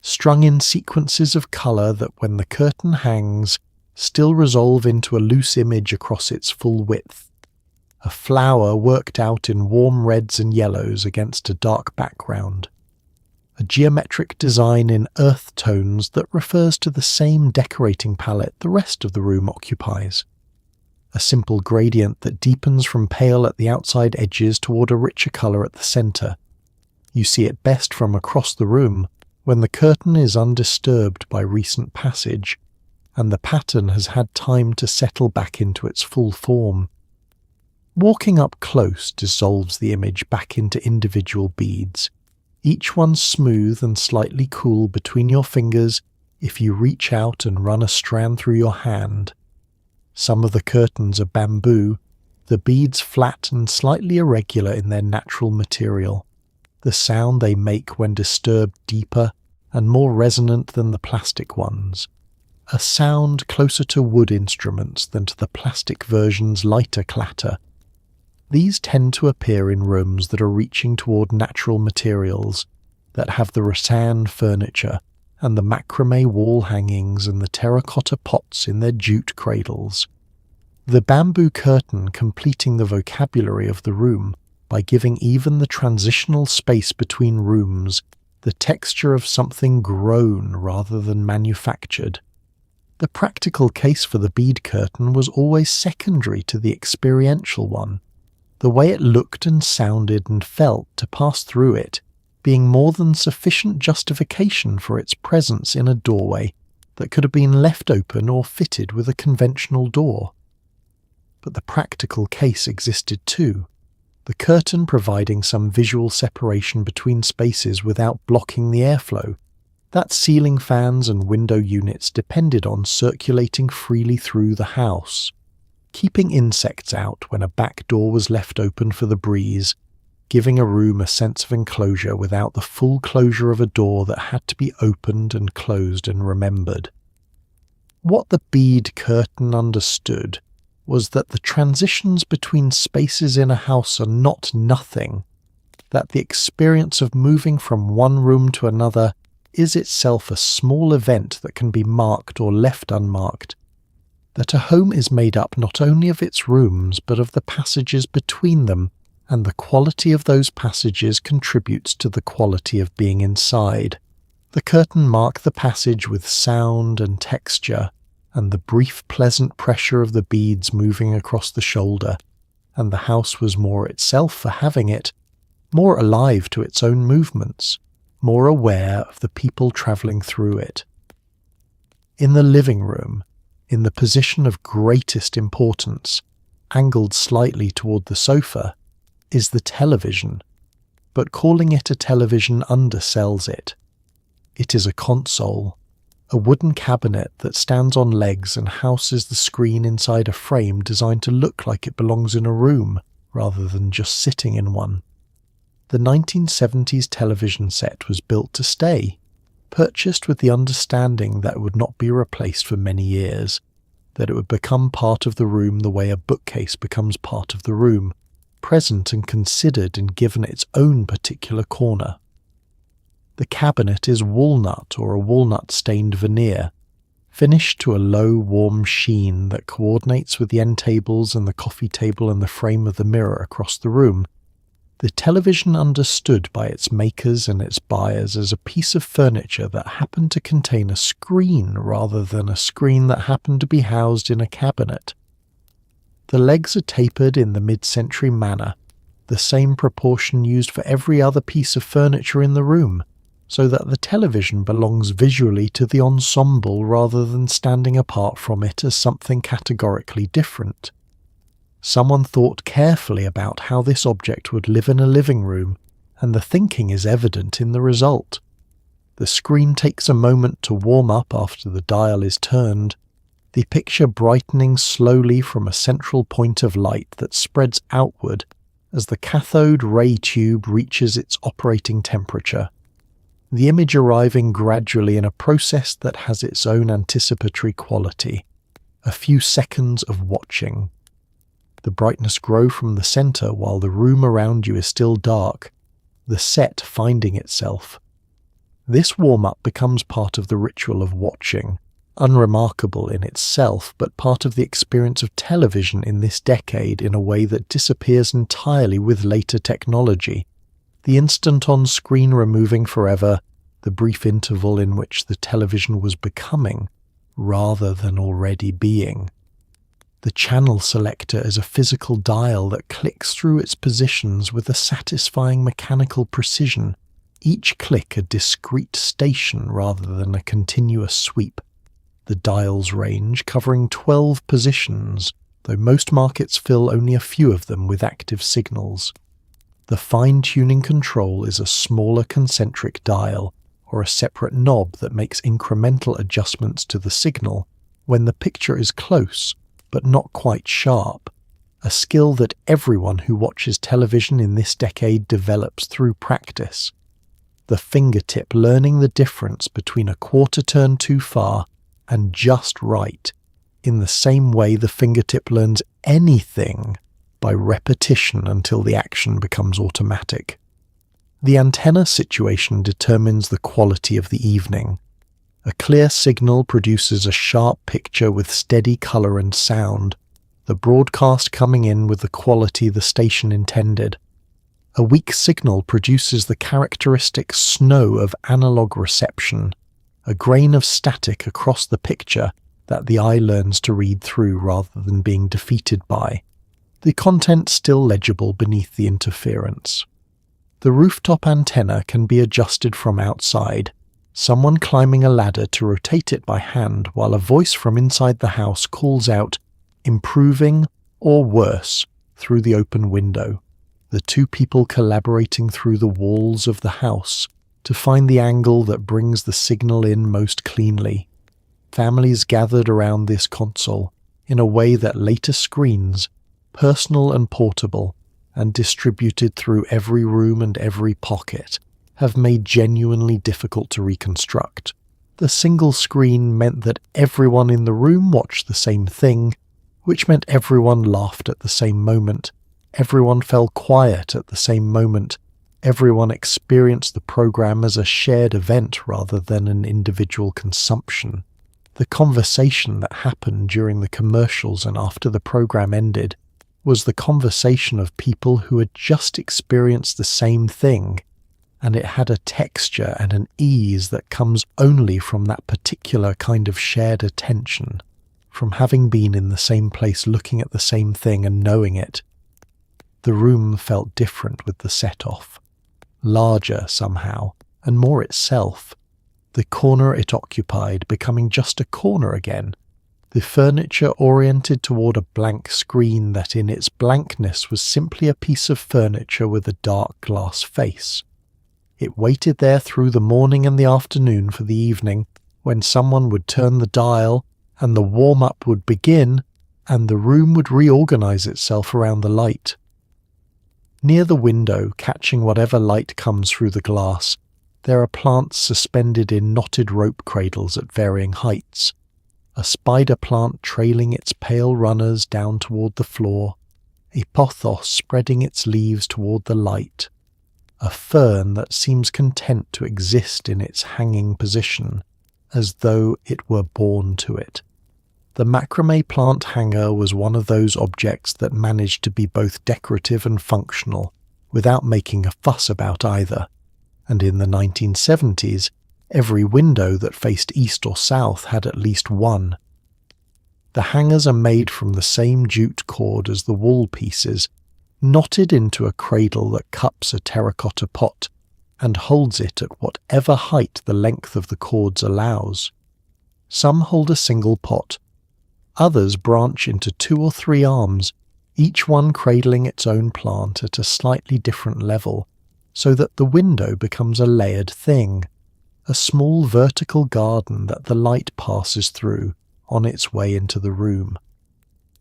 Speaker 1: strung in sequences of colour that when the curtain hangs still resolve into a loose image across its full width. A flower worked out in warm reds and yellows against a dark background. a geometric design in earth tones that refers to the same decorating palette the rest of the room occupies. A simple gradient that deepens from pale at the outside edges toward a richer colour at the centre. You see it best from across the room when the curtain is undisturbed by recent passage, and the pattern has had time to settle back into its full form. Walking up close dissolves the image back into individual beads, each one smooth and slightly cool between your fingers if you reach out and run a strand through your hand. Some of the curtains are bamboo, the beads flat and slightly irregular in their natural material, the sound they make when disturbed deeper and more resonant than the plastic ones, a sound closer to wood instruments than to the plastic version's lighter clatter. These tend to appear in rooms that are reaching toward natural materials, that have the rattan furniture and the macramé wall hangings and the terracotta pots in their jute cradles. The bamboo curtain completing the vocabulary of the room by giving even the transitional space between rooms the texture of something grown rather than manufactured. The practical case for the bead curtain was always secondary to the experiential one, the way it looked and sounded and felt to pass through it being more than sufficient justification for its presence in a doorway that could have been left open or fitted with a conventional door. But the practical case existed too, the curtain providing some visual separation between spaces without blocking the airflow, that ceiling fans and window units depended on circulating freely through the house, keeping insects out when a back door was left open for the breeze, giving a room a sense of enclosure without the full closure of a door that had to be opened and closed and remembered. What the bead curtain understood was that the transitions between spaces in a house are not nothing, that the experience of moving from one room to another is itself a small event that can be marked or left unmarked, that a home is made up not only of its rooms but of the passages between them, and the quality of those passages contributes to the quality of being inside. The curtain marked the passage with sound and texture, and the brief pleasant pressure of the beads moving across the shoulder, and the house was more itself for having it, more alive to its own movements, more aware of the people travelling through it. In the living room, in the position of greatest importance, angled slightly toward the sofa, is the television, but calling it a television undersells it. It is a console, a wooden cabinet that stands on legs and houses the screen inside a frame designed to look like it belongs in a room rather than just sitting in one. The 1970s television set was built to stay, purchased with the understanding that it would not be replaced for many years, that it would become part of the room the way a bookcase becomes part of the room, present and considered and given its own particular corner. The cabinet is walnut or a walnut-stained veneer, finished to a low, warm sheen that coordinates with the end tables and the coffee table and the frame of the mirror across the room. The television understood by its makers and its buyers as a piece of furniture that happened to contain a screen rather than a screen that happened to be housed in a cabinet. The legs are tapered in the mid-century manner, the same proportion used for every other piece of furniture in the room, so that the television belongs visually to the ensemble rather than standing apart from it as something categorically different. Someone thought carefully about how this object would live in a living room, and the thinking is evident in the result. The screen takes a moment to warm up after the dial is turned, the picture brightening slowly from a central point of light that spreads outward as the cathode ray tube reaches its operating temperature, the image arriving gradually in a process that has its own anticipatory quality, a few seconds of watching. The brightness grows from the center while the room around you is still dark, the set finding itself. This warm-up becomes part of the ritual of watching, unremarkable in itself, but part of the experience of television in this decade in a way that disappears entirely with later technology. The instant on screen removing forever the brief interval in which the television was becoming rather than already being. The channel selector is a physical dial that clicks through its positions with a satisfying mechanical precision, each click a discrete station rather than a continuous sweep. The dial's range covering 12 positions, though most markets fill only a few of them with active signals. The fine-tuning control is a smaller concentric dial, or a separate knob that makes incremental adjustments to the signal when the picture is close but not quite sharp, a skill that everyone who watches television in this decade develops through practice. The fingertip learning the difference between a quarter turn too far and just right, in the same way the fingertip learns anything by repetition until the action becomes automatic. The antenna situation determines the quality of the evening. A clear signal produces a sharp picture with steady colour and sound, the broadcast coming in with the quality the station intended. A weak signal produces the characteristic snow of analog reception, a grain of static across the picture that the eye learns to read through rather than being defeated by. The content still legible beneath the interference. The rooftop antenna can be adjusted from outside, someone climbing a ladder to rotate it by hand while a voice from inside the house calls out, improving or worse, through the open window. The two people collaborating through the walls of the house to find the angle that brings the signal in most cleanly. Families gathered around this console in a way that later screens, personal and portable, and distributed through every room and every pocket, have made genuinely difficult to reconstruct. The single screen meant that everyone in the room watched the same thing, which meant everyone laughed at the same moment, everyone fell quiet at the same moment, everyone experienced the program as a shared event rather than an individual consumption. The conversation that happened during the commercials and after the program ended was the conversation of people who had just experienced the same thing, and it had a texture and an ease that comes only from that particular kind of shared attention, from having been in the same place looking at the same thing and knowing it. The room felt different with the set-off, larger somehow, and more itself, the corner it occupied becoming just a corner again, the furniture oriented toward a blank screen that in its blankness was simply a piece of furniture with a dark glass face. It waited there through the morning and the afternoon for the evening, when someone would turn the dial and the warm-up would begin and the room would reorganize itself around the light. Near the window, catching whatever light comes through the glass, there are plants suspended in knotted rope cradles at varying heights, a spider plant trailing its pale runners down toward the floor, a pothos spreading its leaves toward the light, a fern that seems content to exist in its hanging position, as though it were born to it. The macramé plant hanger was one of those objects that managed to be both decorative and functional, without making a fuss about either, and in the 1970s, every window that faced east or south had at least one. The hangers are made from the same jute cord as the wall pieces, knotted into a cradle that cups a terracotta pot and holds it at whatever height the length of the cords allows. Some hold a single pot. Others branch into 2 or 3 arms, each one cradling its own plant at a slightly different level, so that the window becomes a layered thing, a small vertical garden that the light passes through on its way into the room.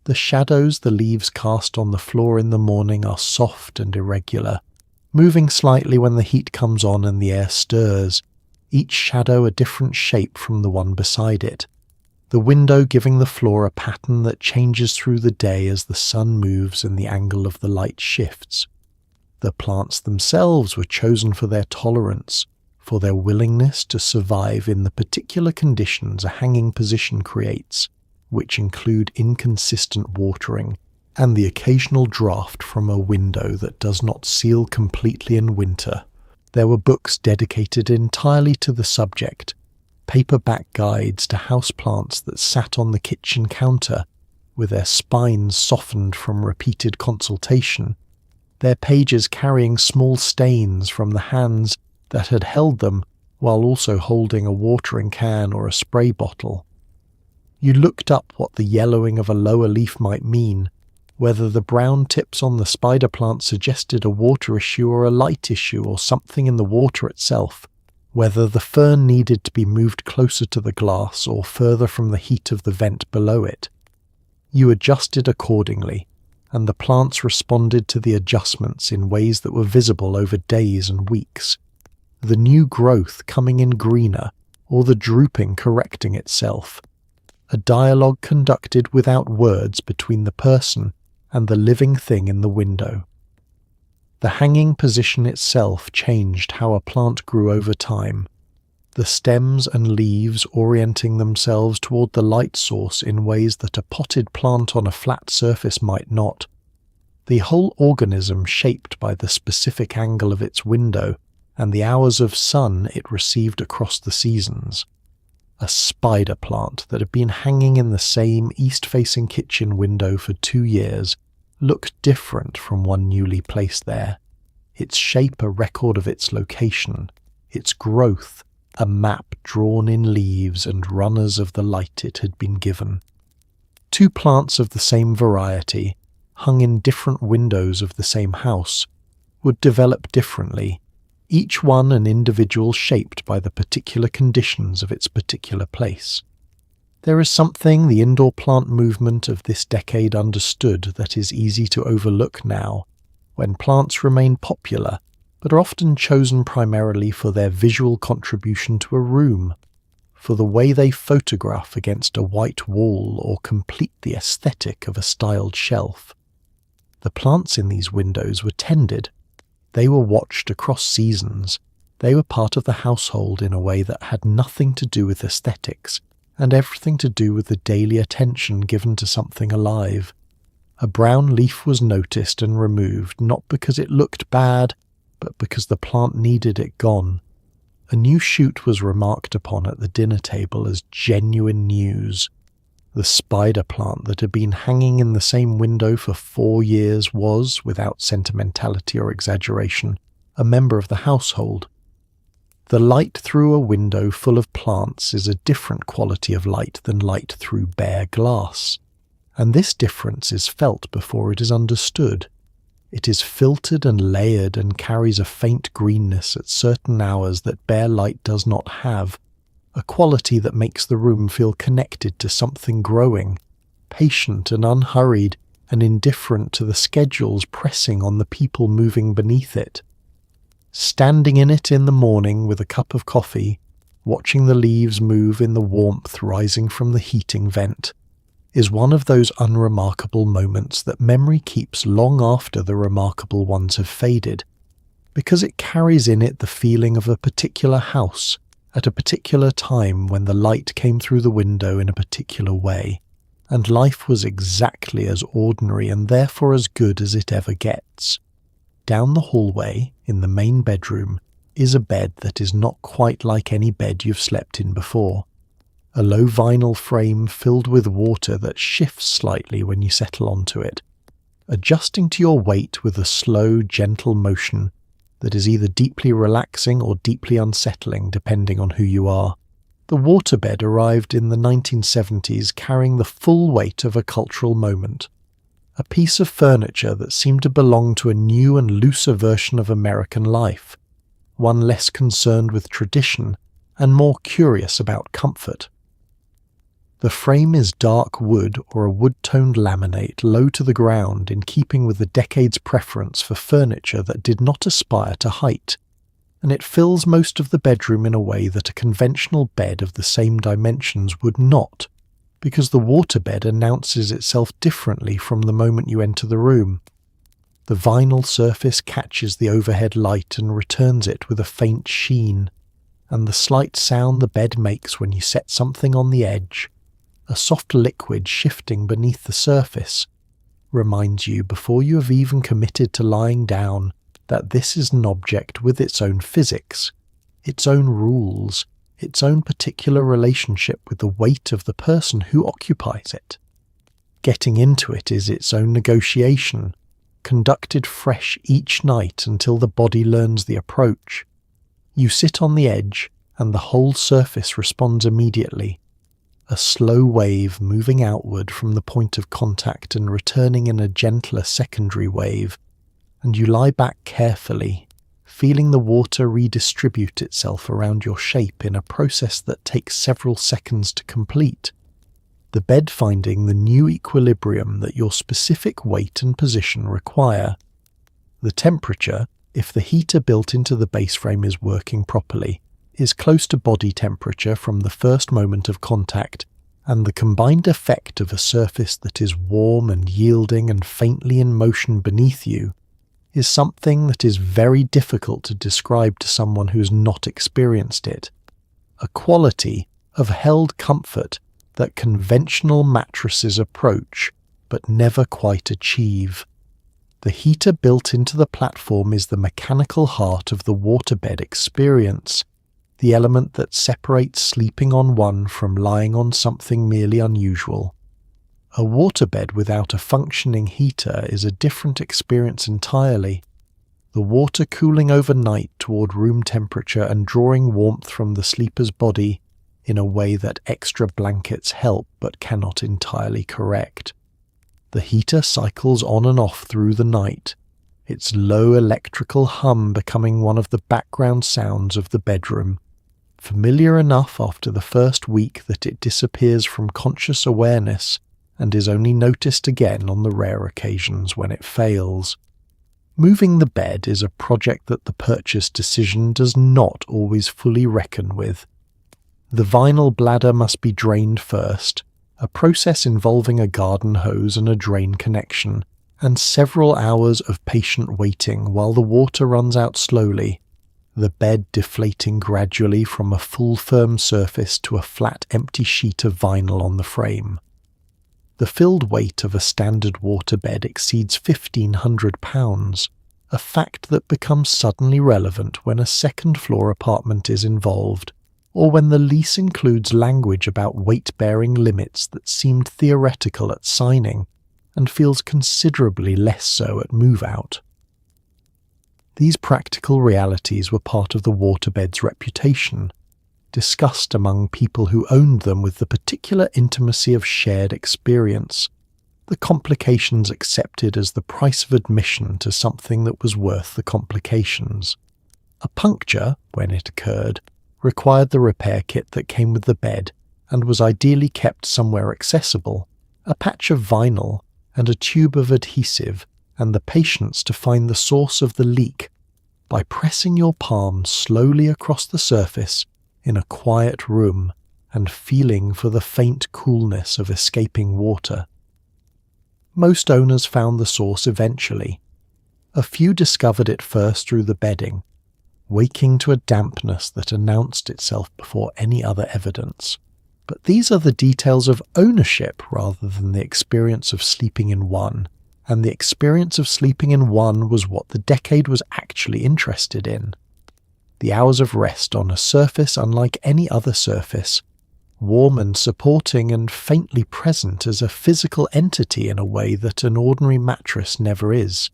Speaker 1: The shadows the leaves cast on the floor in the morning are soft and irregular, moving slightly when the heat comes on and the air stirs, each shadow a different shape from the one beside it, the window giving the floor a pattern that changes through the day as the sun moves and the angle of the light shifts. The plants themselves were chosen for their tolerance, for their willingness to survive in the particular conditions a hanging position creates, which include inconsistent watering, and the occasional draft from a window that does not seal completely in winter. There were books dedicated entirely to the subject, paperback guides to houseplants that sat on the kitchen counter, with their spines softened from repeated consultation, their pages carrying small stains from the hands that had held them while also holding a watering can or a spray bottle. You looked up what the yellowing of a lower leaf might mean, whether the brown tips on the spider plant suggested a water issue or a light issue or something in the water itself, whether the fern needed to be moved closer to the glass or further from the heat of the vent below it. You adjusted accordingly, and the plants responded to the adjustments in ways that were visible over days and weeks, the new growth coming in greener or the drooping correcting itself, a dialogue conducted without words between the person and the living thing in the window. The hanging position itself changed how a plant grew over time, the stems and leaves orienting themselves toward the light source in ways that a potted plant on a flat surface might not, the whole organism shaped by the specific angle of its window and the hours of sun it received across the seasons. A spider plant that had been hanging in the same east-facing kitchen window for 2 years looked different from one newly placed there, its shape a record of its location, its growth a map drawn in leaves and runners of the light it had been given. 2 plants of the same variety, hung in different windows of the same house, would develop differently, each one an individual shaped by the particular conditions of its particular place. There is something the indoor plant movement of this decade understood that is easy to overlook now, when plants remain popular, but are often chosen primarily for their visual contribution to a room, for the way they photograph against a white wall or complete the aesthetic of a styled shelf. The plants in these windows were tended. They were watched across seasons. They were part of the household in a way that had nothing to do with aesthetics, and everything to do with the daily attention given to something alive. A brown leaf was noticed and removed, not because it looked bad, but because the plant needed it gone. A new shoot was remarked upon at the dinner table as genuine news. The spider plant that had been hanging in the same window for 4 years was, without sentimentality or exaggeration, a member of the household. The light through a window full of plants is a different quality of light than light through bare glass, and this difference is felt before it is understood. It is filtered and layered and carries a faint greenness at certain hours that bare light does not have, a quality that makes the room feel connected to something growing, patient and unhurried and indifferent to the schedules pressing on the people moving beneath it. Standing in it in the morning with a cup of coffee, watching the leaves move in the warmth rising from the heating vent, is one of those unremarkable moments that memory keeps long after the remarkable ones have faded, because it carries in it the feeling of a particular house at a particular time when the light came through the window in a particular way, and life was exactly as ordinary and therefore as good as it ever gets. Down the hallway, in the main bedroom, is a bed that is not quite like any bed you've slept in before. A low vinyl frame filled with water that shifts slightly when you settle onto it, adjusting to your weight with a slow, gentle motion that is either deeply relaxing or deeply unsettling depending on who you are. The waterbed arrived in the 1970s carrying the full weight of a cultural moment, a piece of furniture that seemed to belong to a new and looser version of American life, one less concerned with tradition and more curious about comfort. The frame is dark wood or a wood-toned laminate low to the ground in keeping with the decade's preference for furniture that did not aspire to height, and it fills most of the bedroom in a way that a conventional bed of the same dimensions would not, because the waterbed announces itself differently from the moment you enter the room. The vinyl surface catches the overhead light and returns it with a faint sheen, and the slight sound the bed makes when you set something on the edge, a soft liquid shifting beneath the surface, reminds you before you have even committed to lying down that this is an object with its own physics, its own rules, its own particular relationship with the weight of the person who occupies it. Getting into it is its own negotiation, conducted fresh each night until the body learns the approach. You sit on the edge, and the whole surface responds immediately, a slow wave moving outward from the point of contact and returning in a gentler secondary wave, and you lie back carefully, feeling the water redistribute itself around your shape in a process that takes several seconds to complete, the bed finding the new equilibrium that your specific weight and position require. The temperature, if the heater built into the base frame is working properly, is close to body temperature from the first moment of contact, and the combined effect of a surface that is warm and yielding and faintly in motion beneath you is something that is very difficult to describe to someone who has not experienced it. A quality of held comfort that conventional mattresses approach but never quite achieve. The heater built into the platform is the mechanical heart of the waterbed experience, the element that separates sleeping on one from lying on something merely unusual. A waterbed without a functioning heater is a different experience entirely. The water cooling overnight toward room temperature and drawing warmth from the sleeper's body in a way that extra blankets help but cannot entirely correct. The heater cycles on and off through the night, its low electrical hum becoming one of the background sounds of the bedroom, familiar enough after the first week that it disappears from conscious awareness and is only noticed again on the rare occasions when it fails. Moving the bed is a project that the purchase decision does not always fully reckon with. The vinyl bladder must be drained first, a process involving a garden hose and a drain connection, and several hours of patient waiting while the water runs out slowly, the bed deflating gradually from a full firm surface to a flat empty sheet of vinyl on the frame. The filled weight of a standard waterbed exceeds 1,500 pounds, a fact that becomes suddenly relevant when a second-floor apartment is involved, or when the lease includes language about weight-bearing limits that seemed theoretical at signing and feels considerably less so at move-out. These practical realities were part of the waterbed's reputation, discussed among people who owned them with the particular intimacy of shared experience, the complications accepted as the price of admission to something that was worth the complications. A puncture, when it occurred, required the repair kit that came with the bed and was ideally kept somewhere accessible, a patch of vinyl and a tube of adhesive, and the patience to find the source of the leak by pressing your palm slowly across the surface in a quiet room and feeling for the faint coolness of escaping water. Most owners found the source eventually. A few discovered it first through the bedding, waking to a dampness that announced itself before any other evidence. But these are the details of ownership rather than the experience of sleeping in one, and the experience of sleeping in one was what the decade was actually interested in. The hours of rest on a surface unlike any other surface, warm and supporting and faintly present as a physical entity in a way that an ordinary mattress never is.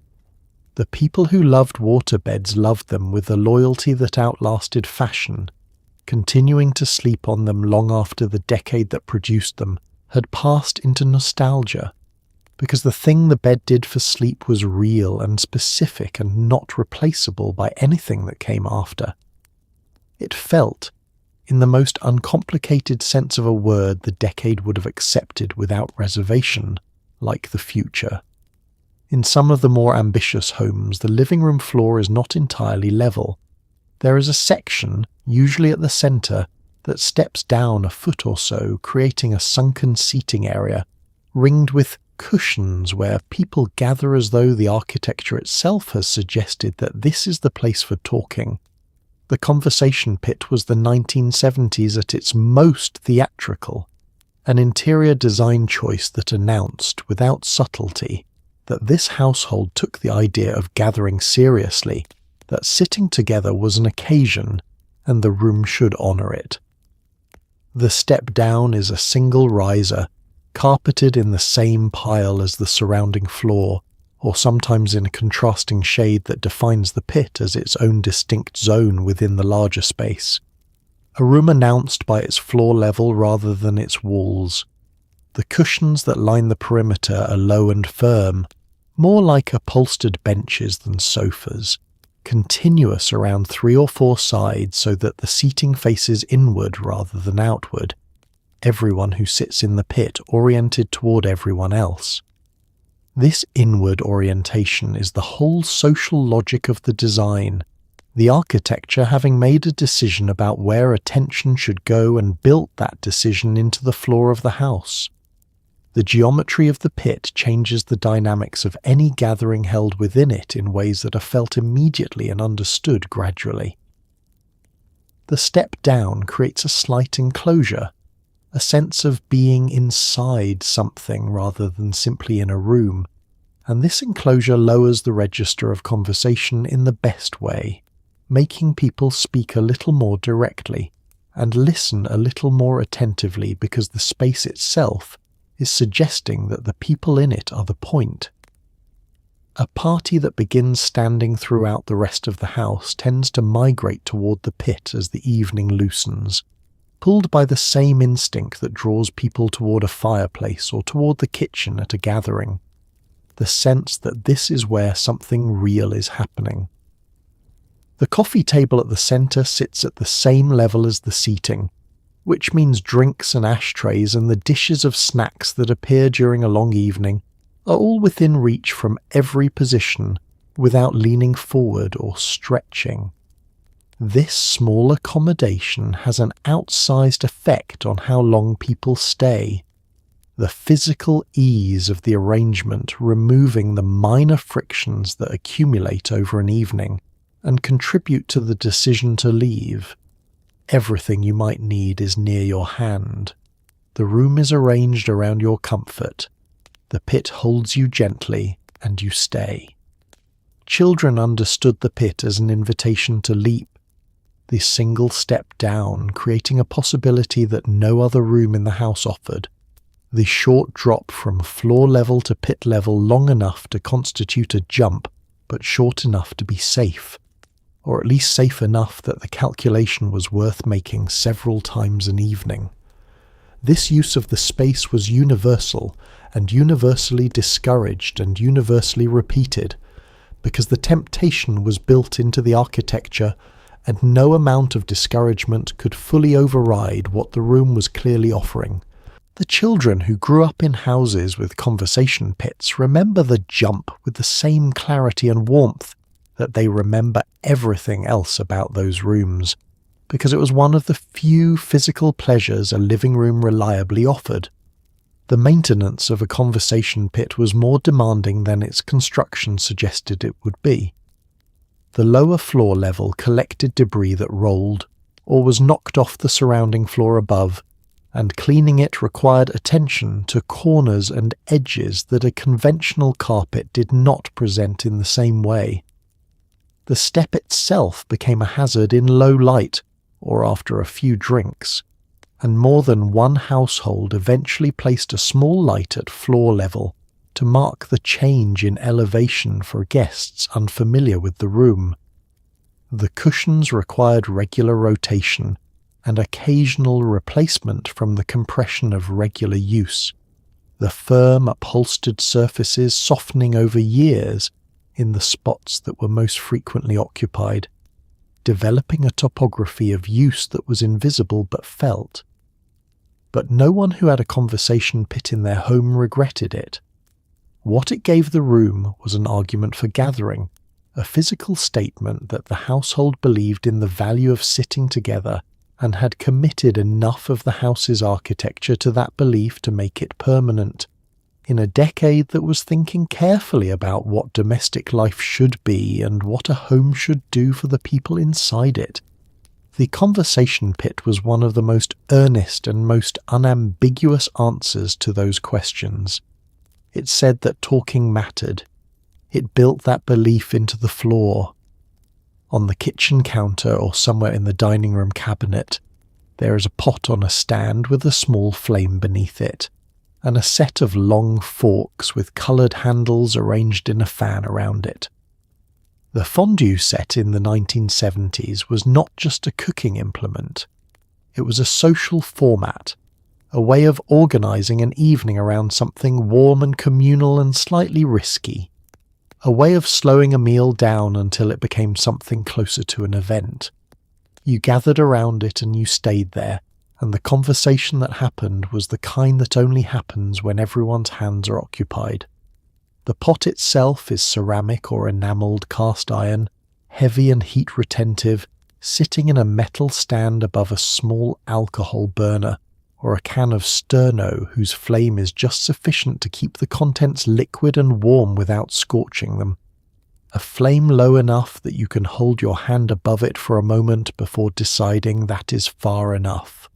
Speaker 1: The people who loved waterbeds loved them with a loyalty that outlasted fashion, continuing to sleep on them long after the decade that produced them had passed into nostalgia, because the thing the bed did for sleep was real and specific and not replaceable by anything that came after. It felt, in the most uncomplicated sense of a word the decade would have accepted without reservation, like the future. In some of the more ambitious homes, the living room floor is not entirely level. There is a section, usually at the centre, that steps down a foot or so, creating a sunken seating area, ringed with cushions where people gather as though the architecture itself has suggested that this is the place for talking. The conversation pit was the 1970s at its most theatrical, an interior design choice that announced, without subtlety, that this household took the idea of gathering seriously, that sitting together was an occasion and the room should honour it. The step down is a single riser, carpeted in the same pile as the surrounding floor, or sometimes in a contrasting shade that defines the pit as its own distinct zone within the larger space. A room announced by its floor level rather than its walls. The cushions that line the perimeter are low and firm, more like upholstered benches than sofas, continuous around 3 or 4 sides so that the seating faces inward rather than outward, everyone who sits in the pit oriented toward everyone else. This inward orientation is the whole social logic of the design, the architecture having made a decision about where attention should go and built that decision into the floor of the house. The geometry of the pit changes the dynamics of any gathering held within it in ways that are felt immediately and understood gradually. The step down creates a slight enclosure, a sense of being inside something rather than simply in a room, and this enclosure lowers the register of conversation in the best way, making people speak a little more directly and listen a little more attentively because the space itself is suggesting that the people in it are the point. A party that begins standing throughout the rest of the house tends to migrate toward the pit as the evening loosens, pulled by the same instinct that draws people toward a fireplace or toward the kitchen at a gathering, the sense that this is where something real is happening. The coffee table at the center sits at the same level as the seating, which means drinks and ashtrays and the dishes of snacks that appear during a long evening are all within reach from every position without leaning forward or stretching. This small accommodation has an outsized effect on how long people stay. The physical ease of the arrangement removing the minor frictions that accumulate over an evening and contribute to the decision to leave. Everything you might need is near your hand. The room is arranged around your comfort. The pit holds you gently, and you stay. Children understood the pit as an invitation to leap, the single step down, creating a possibility that no other room in the house offered, the short drop from floor level to pit level long enough to constitute a jump, but short enough to be safe, or at least safe enough that the calculation was worth making several times an evening. This use of the space was universal and universally discouraged and universally repeated, because the temptation was built into the architecture and no amount of discouragement could fully override what the room was clearly offering. The children who grew up in houses with conversation pits remember the jump with the same clarity and warmth that they remember everything else about those rooms, because it was one of the few physical pleasures a living room reliably offered. The maintenance of a conversation pit was more demanding than its construction suggested it would be. The lower floor level collected debris that rolled, or was knocked off the surrounding floor above, and cleaning it required attention to corners and edges that a conventional carpet did not present in the same way. The step itself became a hazard in low light, or after a few drinks, and more than one household eventually placed a small light at floor level to mark the change in elevation for guests unfamiliar with the room. The cushions required regular rotation and occasional replacement from the compression of regular use, the firm upholstered surfaces softening over years in the spots that were most frequently occupied, developing a topography of use that was invisible but felt. But no one who had a conversation pit in their home regretted it. What it gave the room was an argument for gathering, a physical statement that the household believed in the value of sitting together and had committed enough of the house's architecture to that belief to make it permanent, in a decade that was thinking carefully about what domestic life should be and what a home should do for the people inside it. The conversation pit was one of the most earnest and most unambiguous answers to those questions. It said that talking mattered. It built that belief into the floor. On the kitchen counter or somewhere in the dining room cabinet, there is a pot on a stand with a small flame beneath it, and a set of long forks with coloured handles arranged in a fan around it. The fondue set in the 1970s was not just a cooking implement. It was a social format, a way of organising an evening around something warm and communal and slightly risky, a way of slowing a meal down until it became something closer to an event. You gathered around it and you stayed there, and the conversation that happened was the kind that only happens when everyone's hands are occupied. The pot itself is ceramic or enamelled cast iron, heavy and heat retentive, sitting in a metal stand above a small alcohol burner or a can of sterno whose flame is just sufficient to keep the contents liquid and warm without scorching them. A flame low enough that you can hold your hand above it for a moment before deciding that is far enough.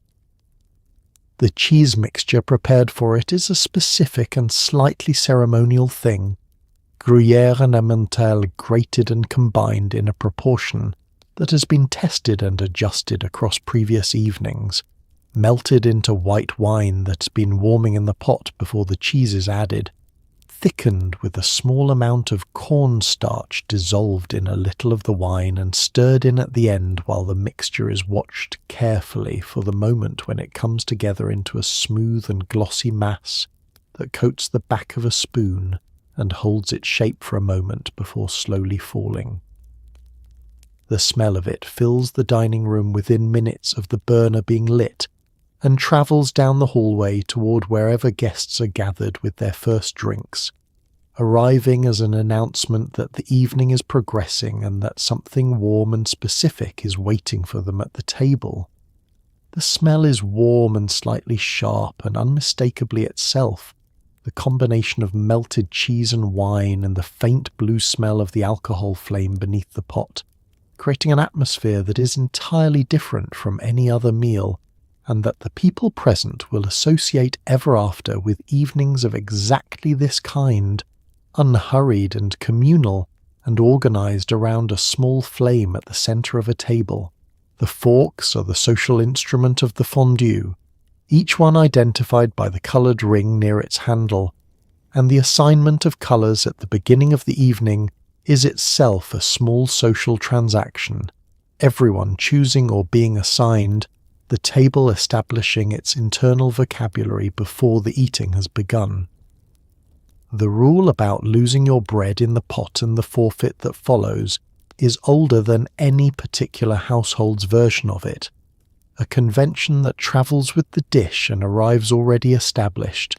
Speaker 1: The cheese mixture prepared for it is a specific and slightly ceremonial thing. Gruyère and Emmental grated and combined in a proportion that has been tested and adjusted across previous evenings, melted into white wine that's been warming in the pot before the cheese is added, thickened with a small amount of cornstarch dissolved in a little of the wine and stirred in at the end while the mixture is watched carefully for the moment when it comes together into a smooth and glossy mass that coats the back of a spoon and holds its shape for a moment before slowly falling. The smell of it fills the dining room within minutes of the burner being lit and travels down the hallway toward wherever guests are gathered with their first drinks, arriving as an announcement that the evening is progressing and that something warm and specific is waiting for them at the table. The smell is warm and slightly sharp and unmistakably itself, the combination of melted cheese and wine and the faint blue smell of the alcohol flame beneath the pot, creating an atmosphere that is entirely different from any other meal, and that the people present will associate ever after with evenings of exactly this kind, unhurried and communal and organised around a small flame at the centre of a table. The forks are the social instrument of the fondue, each one identified by the coloured ring near its handle, and the assignment of colours at the beginning of the evening is itself a small social transaction, everyone choosing or being assigned, the table establishing its internal vocabulary before the eating has begun. The rule about losing your bread in the pot and the forfeit that follows is older than any particular household's version of it, a convention that travels with the dish and arrives already established,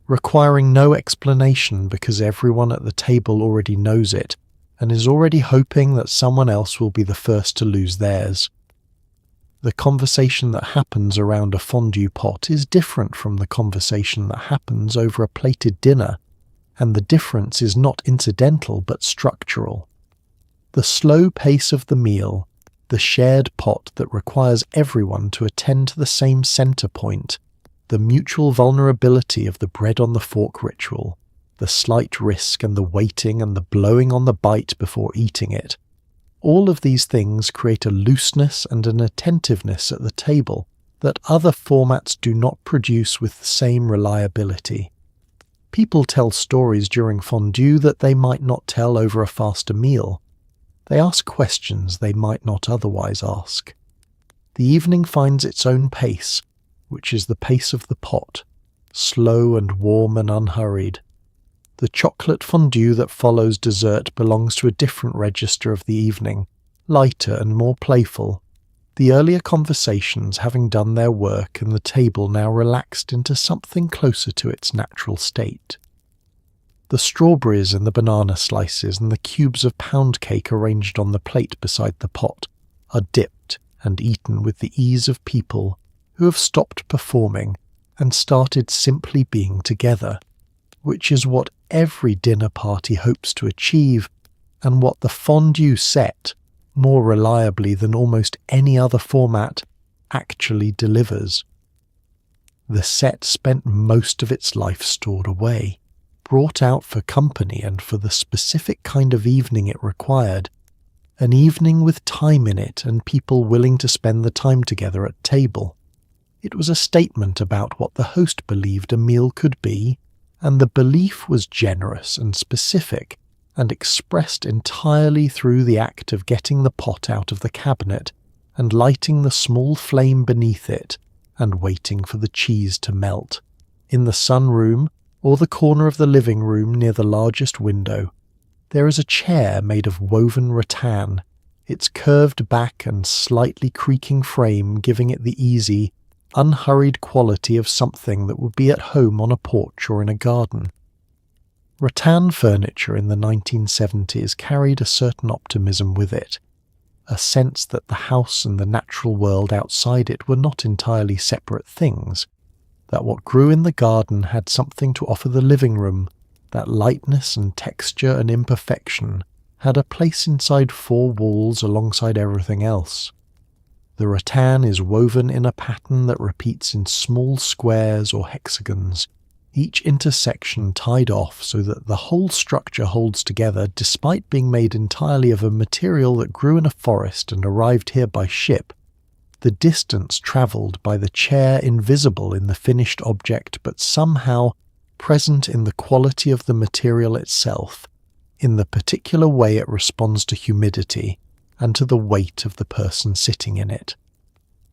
Speaker 1: requiring no explanation because everyone at the table already knows it and is already hoping that someone else will be the first to lose theirs. The conversation that happens around a fondue pot is different from the conversation that happens over a plated dinner, and the difference is not incidental but structural. The slow pace of the meal, the shared pot that requires everyone to attend to the same centre point, the mutual vulnerability of the bread on the fork ritual, the slight risk and the waiting and the blowing on the bite before eating it, all of these things create a looseness and an attentiveness at the table that other formats do not produce with the same reliability. People tell stories during fondue that they might not tell over a faster meal. They ask questions they might not otherwise ask. The evening finds its own pace, which is the pace of the pot, slow and warm and unhurried. The chocolate fondue that follows dessert belongs to a different register of the evening, lighter and more playful, the earlier conversations having done their work and the table now relaxed into something closer to its natural state. The strawberries and the banana slices and the cubes of pound cake arranged on the plate beside the pot are dipped and eaten with the ease of people who have stopped performing and started simply being together, which is what every dinner party hopes to achieve and what the fondue set, more reliably than almost any other format, actually delivers. The set spent most of its life stored away, brought out for company and for the specific kind of evening it required, an evening with time in it and people willing to spend the time together at table. It was a statement about what the host believed a meal could be, and the belief was generous and specific and expressed entirely through the act of getting the pot out of the cabinet and lighting the small flame beneath it and waiting for the cheese to melt. In the sunroom, or the corner of the living room near the largest window, there is a chair made of woven rattan, its curved back and slightly creaking frame giving it the easy, unhurried quality of something that would be at home on a porch or in a garden. Rattan furniture in the 1970s carried a certain optimism with it, a sense that the house and the natural world outside it were not entirely separate things, that what grew in the garden had something to offer the living room, that lightness and texture and imperfection had a place inside four walls alongside everything else. The rattan is woven in a pattern that repeats in small squares or hexagons, each intersection tied off so that the whole structure holds together despite being made entirely of a material that grew in a forest and arrived here by ship. The distance travelled by the chair invisible in the finished object but somehow present in the quality of the material itself, in the particular way it responds to humidity and to the weight of the person sitting in it.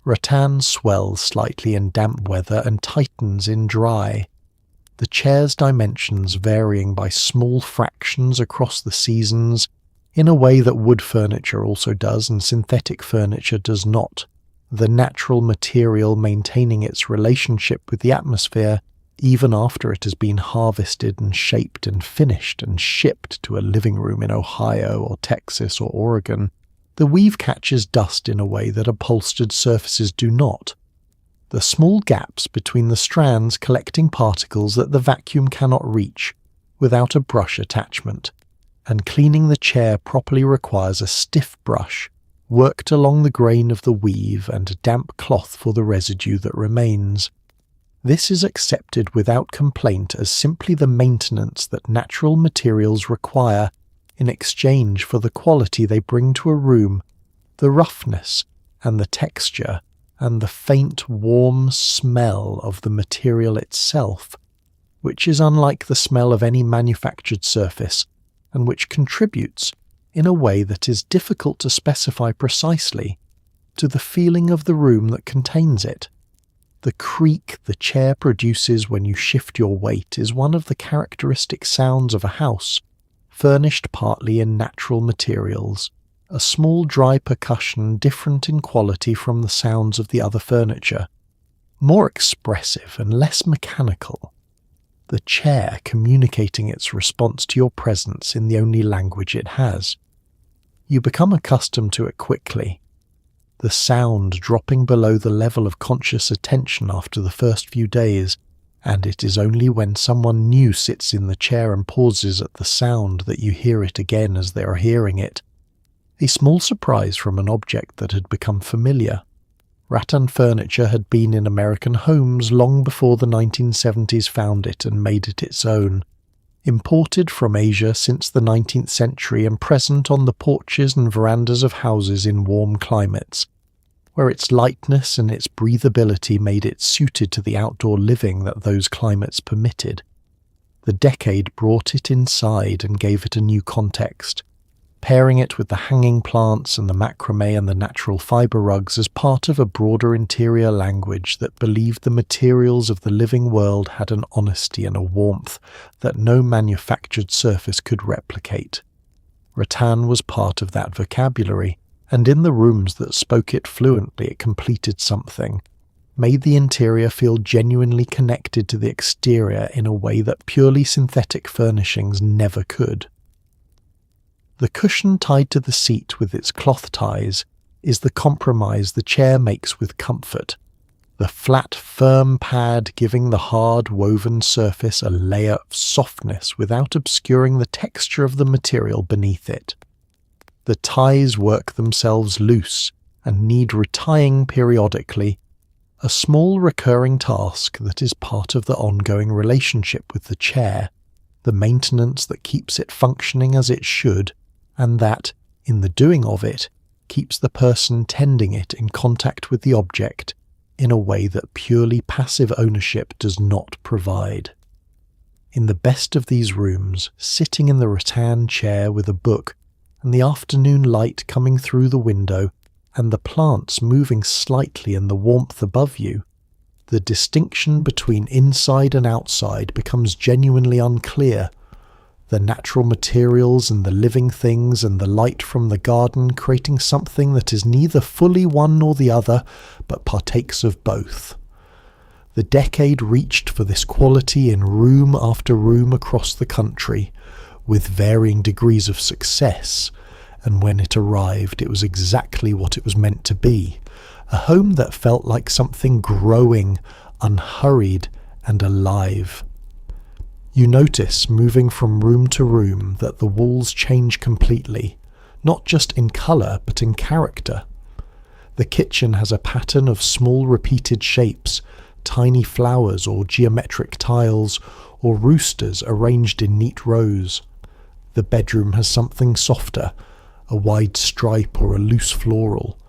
Speaker 1: Rattan swells slightly in damp weather and tightens in dry, the chair's dimensions varying by small fractions across the seasons in a way that wood furniture also does and synthetic furniture does not, the natural material maintaining its relationship with the atmosphere even after it has been harvested and shaped and finished and shipped to a living room in Ohio or Texas or Oregon. The weave catches dust in a way that upholstered surfaces do not, the small gaps between the strands collecting particles that the vacuum cannot reach without a brush attachment, and cleaning the chair properly requires a stiff brush worked along the grain of the weave and a damp cloth for the residue that remains. This is accepted without complaint as simply the maintenance that natural materials require in exchange for the quality they bring to a room, the roughness and the texture and the faint warm smell of the material itself, which is unlike the smell of any manufactured surface and which contributes, in a way that is difficult to specify precisely, to the feeling of the room that contains it. The creak the chair produces when you shift your weight is one of the characteristic sounds of a house, furnished partly in natural materials, a small dry percussion different in quality from the sounds of the other furniture, more expressive and less mechanical, the chair communicating its response to your presence in the only language it has. You become accustomed to it quickly, the sound dropping below the level of conscious attention after the first few days, and it is only when someone new sits in the chair and pauses at the sound that you hear it again as they are hearing it. A small surprise from an object that had become familiar. Rattan furniture had been in American homes long before the 1970s found it and made it its own. Imported from Asia since the 19th century and present on the porches and verandas of houses in warm climates, where its lightness and its breathability made it suited to the outdoor living that those climates permitted. The decade brought it inside and gave it a new context, pairing it with the hanging plants and the macramé and the natural fibre rugs as part of a broader interior language that believed the materials of the living world had an honesty and a warmth that no manufactured surface could replicate. Rattan was part of that vocabulary, and in the rooms that spoke it fluently it completed something, made the interior feel genuinely connected to the exterior in a way that purely synthetic furnishings never could. The cushion tied to the seat with its cloth ties is the compromise the chair makes with comfort, the flat, firm pad giving the hard, woven surface a layer of softness without obscuring the texture of the material beneath it. The ties work themselves loose and need retying periodically, a small recurring task that is part of the ongoing relationship with the chair, the maintenance that keeps it functioning as it should, and that, in the doing of it, keeps the person tending it in contact with the object in a way that purely passive ownership does not provide. In the best of these rooms, sitting in the rattan chair with a book, and the afternoon light coming through the window, and the plants moving slightly in the warmth above you, the distinction between inside and outside becomes genuinely unclear. The natural materials and the living things and the light from the garden creating something that is neither fully one nor the other, but partakes of both. The decade reached for this quality in room after room across the country, with varying degrees of success, and when it arrived it was exactly what it was meant to be, a home that felt like something growing, unhurried, and alive. You notice, moving from room to room, that the walls change completely, not just in colour but in character. The kitchen has a pattern of small repeated shapes, tiny flowers or geometric tiles, or roosters arranged in neat rows. The bedroom has something softer, a wide stripe or a loose floral.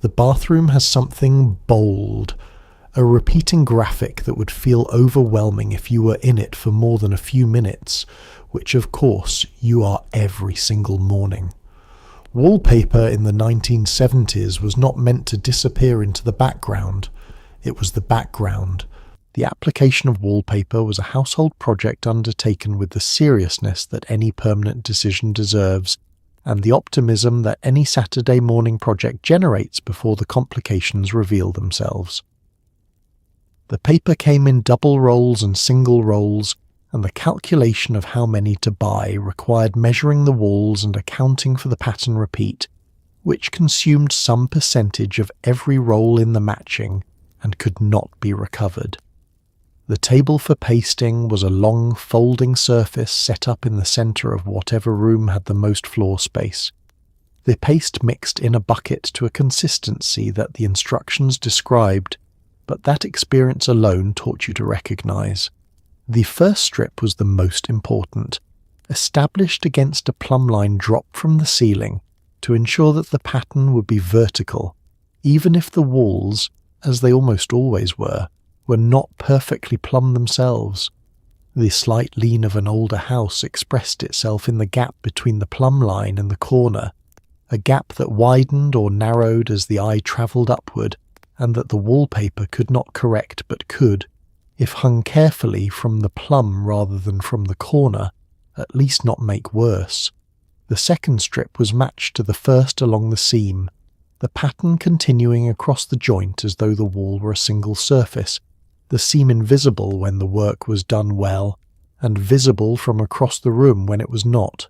Speaker 1: The bathroom has something bold, a repeating graphic that would feel overwhelming if you were in it for more than a few minutes, which of course you are every single morning. Wallpaper in the 1970s was not meant to disappear into the background. It was the background. The application of wallpaper was a household project undertaken with the seriousness that any permanent decision deserves, and the optimism that any Saturday morning project generates before the complications reveal themselves. The paper came in double rolls and single rolls, and the calculation of how many to buy required measuring the walls and accounting for the pattern repeat, which consumed some percentage of every roll in the matching and could not be recovered. The table for pasting was a long folding surface set up in the centre of whatever room had the most floor space. The paste mixed in a bucket to a consistency that the instructions described, but that experience alone taught you to recognise. The first strip was the most important, established against a plumb line dropped from the ceiling to ensure that the pattern would be vertical, even if the walls, as they almost always were not perfectly plumb themselves. The slight lean of an older house expressed itself in the gap between the plumb line and the corner, a gap that widened or narrowed as the eye travelled upward, and that the wallpaper could not correct but could, if hung carefully from the plumb rather than from the corner, at least not make worse. The second strip was matched to the first along the seam, the pattern continuing across the joint as though the wall were a single surface, the seam invisible when the work was done well, and visible from across the room when it was not.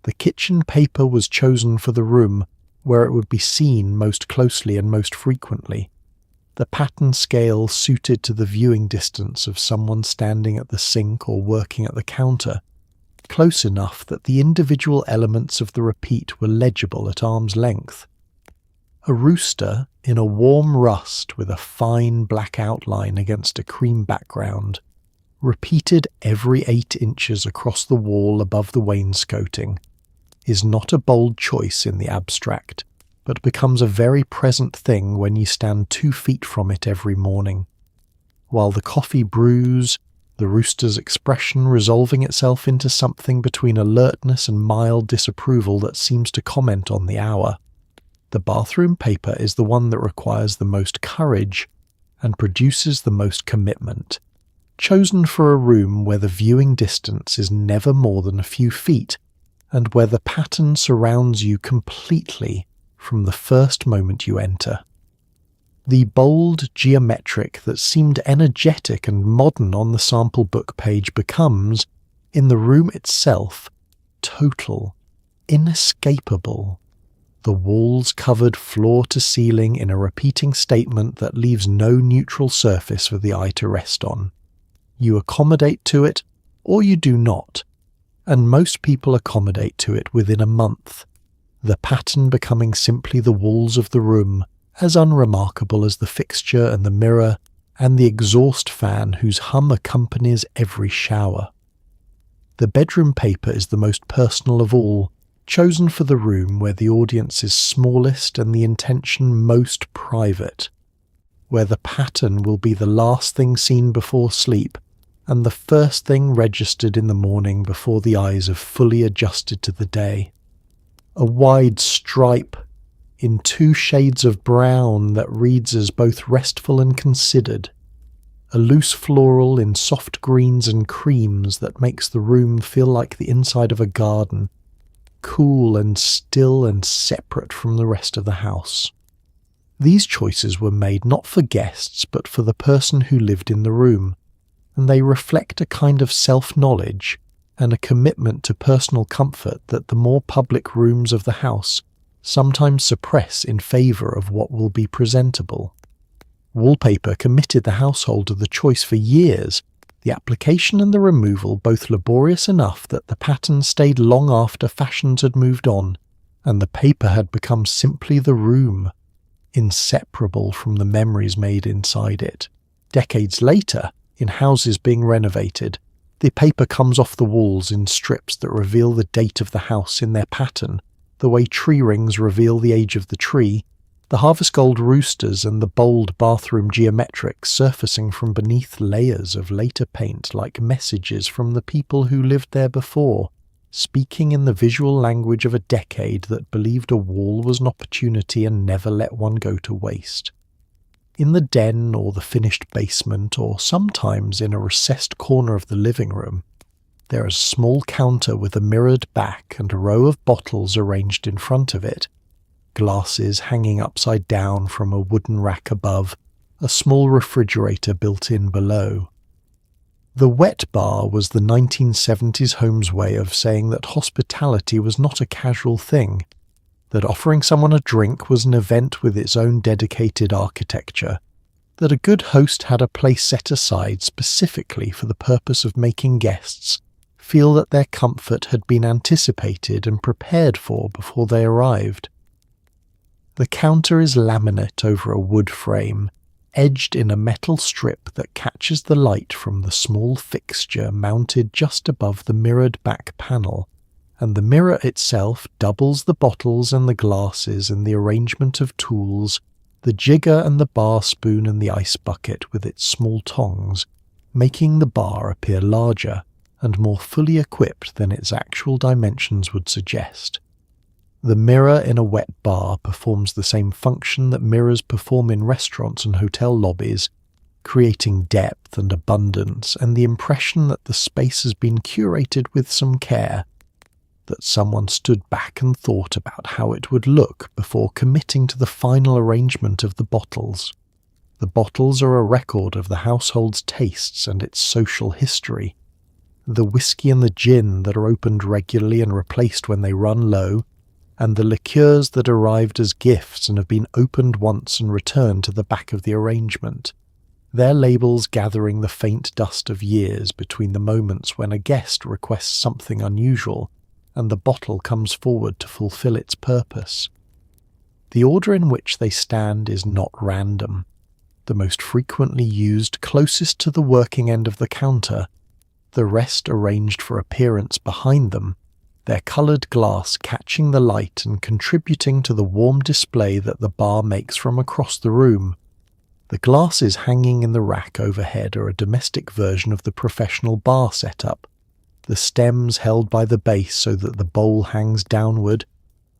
Speaker 1: The kitchen paper was chosen for the room where it would be seen most closely and most frequently, the pattern scale suited to the viewing distance of someone standing at the sink or working at the counter, close enough that the individual elements of the repeat were legible at arm's length. A rooster in a warm rust with a fine black outline against a cream background, repeated every 8 inches across the wall above the wainscoting, is not a bold choice in the abstract, but becomes a very present thing when you stand 2 feet from it every morning. While the coffee brews, the rooster's expression resolving itself into something between alertness and mild disapproval that seems to comment on the hour. The bathroom paper is the one that requires the most courage and produces the most commitment, chosen for a room where the viewing distance is never more than a few feet, and where the pattern surrounds you completely from the first moment you enter. The bold geometric that seemed energetic and modern on the sample book page becomes, in the room itself, total, inescapable. The walls covered floor to ceiling in a repeating statement that leaves no neutral surface for the eye to rest on. You accommodate to it, or you do not, and most people accommodate to it within a month, the pattern becoming simply the walls of the room, as unremarkable as the fixture and the mirror and the exhaust fan whose hum accompanies every shower. The bedroom paper is the most personal of all, chosen for the room where the audience is smallest and the intention most private, where the pattern will be the last thing seen before sleep and the first thing registered in the morning before the eyes have fully adjusted to the day. A wide stripe in 2 shades of brown that reads as both restful and considered. A loose floral in soft greens and creams that makes the room feel like the inside of a garden, cool and still and separate from the rest of the house. These choices were made not for guests but for the person who lived in the room, and they reflect a kind of self-knowledge and a commitment to personal comfort that the more public rooms of the house sometimes suppress in favour of what will be presentable. Wallpaper committed the household to the choice for years, the application and the removal both laborious enough that the pattern stayed long after fashions had moved on, and the paper had become simply the room, inseparable from the memories made inside it. Decades later, in houses being renovated, the paper comes off the walls in strips that reveal the date of the house in their pattern, the way tree rings reveal the age of the tree, the harvest gold roosters and the bold bathroom geometrics surfacing from beneath layers of later paint like messages from the people who lived there before, speaking in the visual language of a decade that believed a wall was an opportunity and never let one go to waste. In the den or the finished basement, or sometimes in a recessed corner of the living room, there is a small counter with a mirrored back and a row of bottles arranged in front of it, glasses hanging upside down from a wooden rack above, a small refrigerator built in below. The wet bar was the 1970s home's way of saying that hospitality was not a casual thing, that offering someone a drink was an event with its own dedicated architecture, that a good host had a place set aside specifically for the purpose of making guests feel that their comfort had been anticipated and prepared for before they arrived. The counter is laminate over a wood frame, edged in a metal strip that catches the light from the small fixture mounted just above the mirrored back panel, and the mirror itself doubles the bottles and the glasses and the arrangement of tools, the jigger and the bar spoon and the ice bucket with its small tongs, making the bar appear larger and more fully equipped than its actual dimensions would suggest. The mirror in a wet bar performs the same function that mirrors perform in restaurants and hotel lobbies, creating depth and abundance and the impression that the space has been curated with some care, that someone stood back and thought about how it would look before committing to the final arrangement of the bottles. The bottles are a record of the household's tastes and its social history. The whiskey and the gin that are opened regularly and replaced when they run low, and the liqueurs that arrived as gifts and have been opened once and returned to the back of the arrangement, their labels gathering the faint dust of years between the moments when a guest requests something unusual and the bottle comes forward to fulfill its purpose. The order in which they stand is not random. The most frequently used closest to the working end of the counter, the rest arranged for appearance behind them, their coloured glass catching the light and contributing to the warm display that the bar makes from across the room. The glasses hanging in the rack overhead are a domestic version of the professional bar setup, the stems held by the base so that the bowl hangs downward,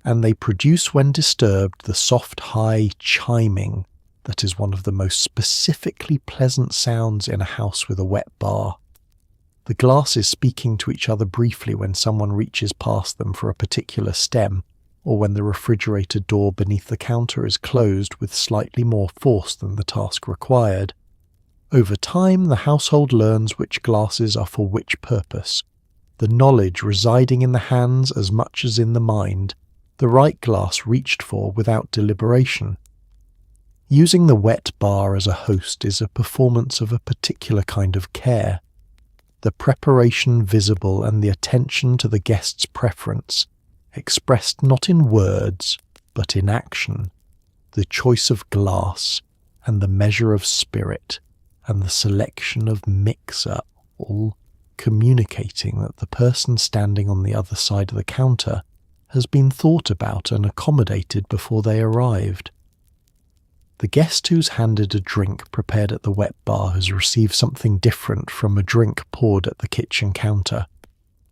Speaker 1: and they produce when disturbed the soft high chiming that is one of the most specifically pleasant sounds in a house with a wet bar. The glasses speaking to each other briefly when someone reaches past them for a particular stem, or when the refrigerator door beneath the counter is closed with slightly more force than the task required. Over time, the household learns which glasses are for which purpose, the knowledge residing in the hands as much as in the mind, the right glass reached for without deliberation. Using the wet bar as a host is a performance of a particular kind of care. The preparation visible and the attention to the guest's preference, expressed not in words but in action, the choice of glass and the measure of spirit and the selection of mixer, all communicating that the person standing on the other side of the counter has been thought about and accommodated before they arrived. The guest who's handed a drink prepared at the wet bar has received something different from a drink poured at the kitchen counter,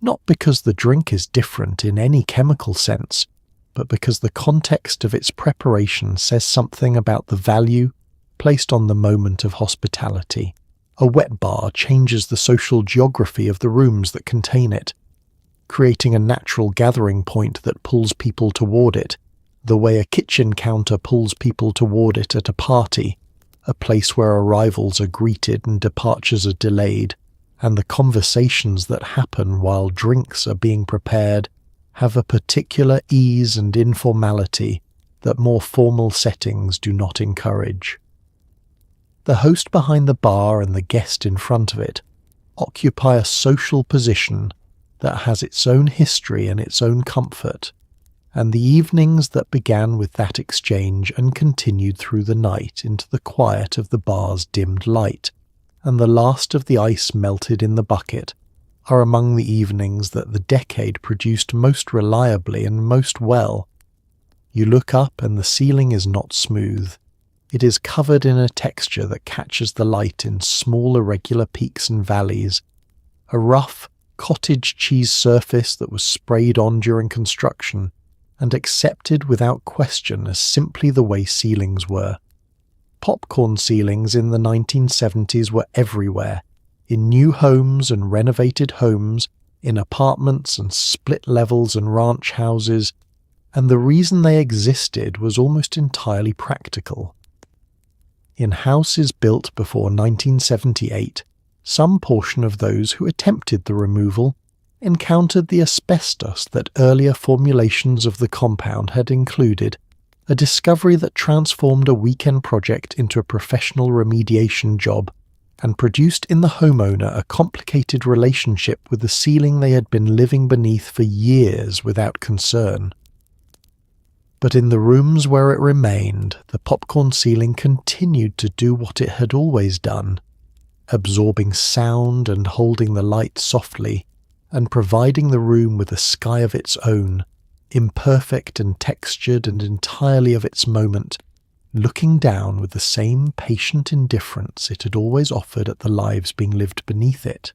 Speaker 1: not because the drink is different in any chemical sense, but because the context of its preparation says something about the value placed on the moment of hospitality. A wet bar changes the social geography of the rooms that contain it, creating a natural gathering point that pulls people toward it, the way a kitchen counter pulls people toward it at a party, a place where arrivals are greeted and departures are delayed, and the conversations that happen while drinks are being prepared have a particular ease and informality that more formal settings do not encourage. The host behind the bar and the guest in front of it occupy a social position that has its own history and its own comfort, and the evenings that began with that exchange and continued through the night into the quiet of the bar's dimmed light, and the last of the ice melted in the bucket, are among the evenings that the decade produced most reliably and most well. You look up and the ceiling is not smooth. It is covered in a texture that catches the light in small irregular peaks and valleys, a rough cottage cheese surface that was sprayed on during construction and accepted without question as simply the way ceilings were. Popcorn ceilings in the 1970s were everywhere, in new homes and renovated homes, in apartments and split levels and ranch houses, and the reason they existed was almost entirely practical. In houses built before 1978, some portion of those who attempted the removal encountered the asbestos that earlier formulations of the compound had included, a discovery that transformed a weekend project into a professional remediation job and produced in the homeowner a complicated relationship with the ceiling they had been living beneath for years without concern. But in the rooms where it remained, the popcorn ceiling continued to do what it had always done, absorbing sound and holding the light softly, and providing the room with a sky of its own, imperfect and textured and entirely of its moment, looking down with the same patient indifference it had always offered at the lives being lived beneath it.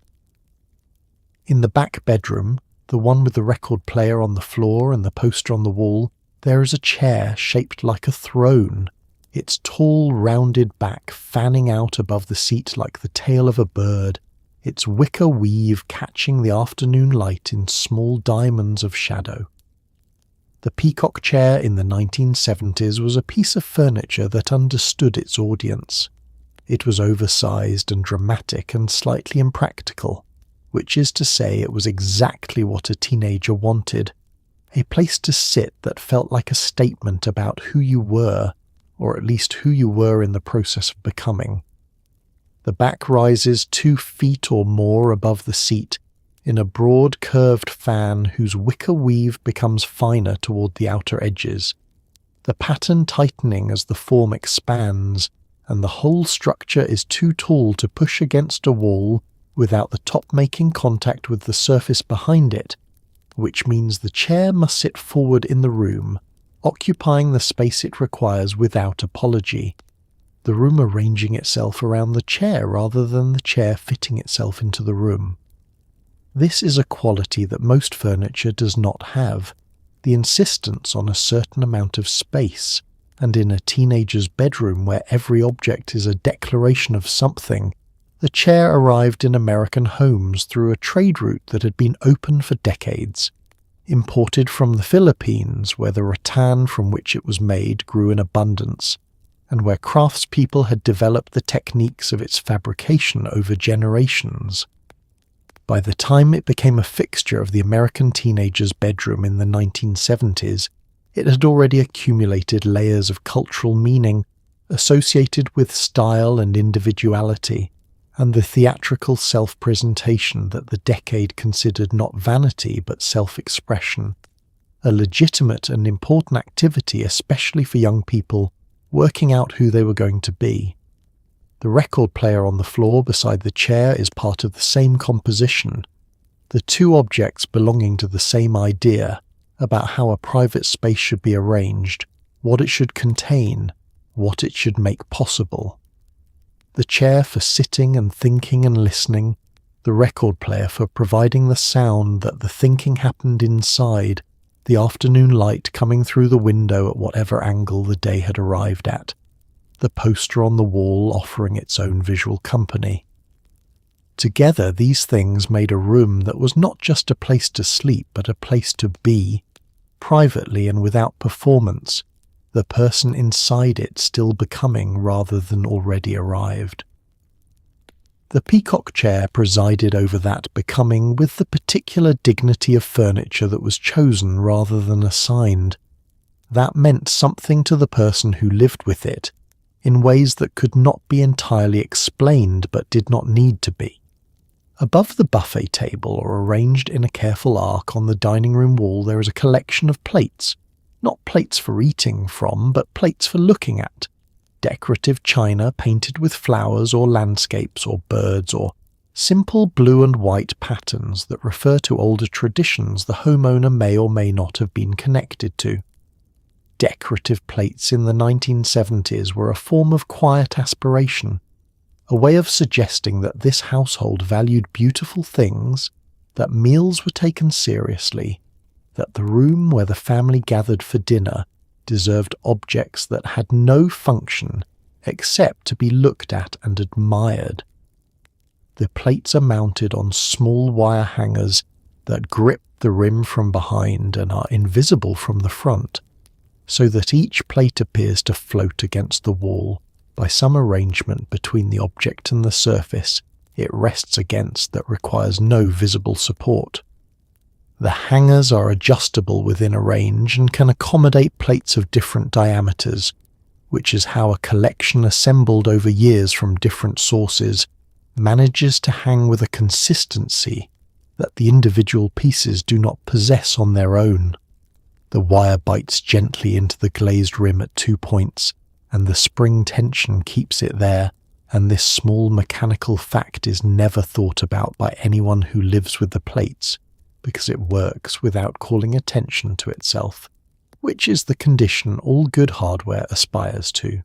Speaker 1: In the back bedroom, the one with the record player on the floor and the poster on the wall, there is a chair shaped like a throne, its tall, rounded back fanning out above the seat like the tail of a bird, its wicker weave catching the afternoon light in small diamonds of shadow. The peacock chair in the 1970s was a piece of furniture that understood its audience. It was oversized and dramatic and slightly impractical, which is to say it was exactly what a teenager wanted, a place to sit that felt like a statement about who you were, or at least who you were in the process of becoming. The back rises 2 feet or more above the seat, in a broad curved fan whose wicker weave becomes finer toward the outer edges, the pattern tightening as the form expands, and the whole structure is too tall to push against a wall without the top making contact with the surface behind it, which means the chair must sit forward in the room, occupying the space it requires without apology, the room arranging itself around the chair rather than the chair fitting itself into the room. This is a quality that most furniture does not have, the insistence on a certain amount of space, and in a teenager's bedroom where every object is a declaration of something, the chair arrived in American homes through a trade route that had been open for decades. Imported from the Philippines, where the rattan from which it was made grew in abundance, and where craftspeople had developed the techniques of its fabrication over generations. By the time it became a fixture of the American teenager's bedroom in the 1970s, it had already accumulated layers of cultural meaning associated with style and individuality, and the theatrical self-presentation that the decade considered not vanity but self-expression, a legitimate and important activity especially for young people working out who they were going to be. The record player on the floor beside the chair is part of the same composition. The two objects belonging to the same idea about how a private space should be arranged, what it should contain, what it should make possible. The chair for sitting and thinking and listening, the record player for providing the sound that the thinking happened inside, the afternoon light coming through the window at whatever angle the day had arrived at, the poster on the wall offering its own visual company. Together, these things made a room that was not just a place to sleep, but a place to be, privately and without performance, the person inside it still becoming rather than already arrived. The peacock chair presided over that becoming with the particular dignity of furniture that was chosen rather than assigned. That meant something to the person who lived with it, in ways that could not be entirely explained but did not need to be. Above the buffet table, or arranged in a careful arc on the dining room wall, there is a collection of plates. Not plates for eating from, but plates for looking at. Decorative china painted with flowers or landscapes or birds or simple blue and white patterns that refer to older traditions the homeowner may or may not have been connected to. Decorative plates in the 1970s were a form of quiet aspiration, a way of suggesting that this household valued beautiful things, that meals were taken seriously, that the room where the family gathered for dinner deserved objects that had no function except to be looked at and admired. The plates are mounted on small wire hangers that grip the rim from behind and are invisible from the front, so that each plate appears to float against the wall by some arrangement between the object and the surface it rests against that requires no visible support. The hangers are adjustable within a range and can accommodate plates of different diameters, which is how a collection assembled over years from different sources manages to hang with a consistency that the individual pieces do not possess on their own. The wire bites gently into the glazed rim at 2 points, and the spring tension keeps it there, and this small mechanical fact is never thought about by anyone who lives with the plates, because it works without calling attention to itself, which is the condition all good hardware aspires to.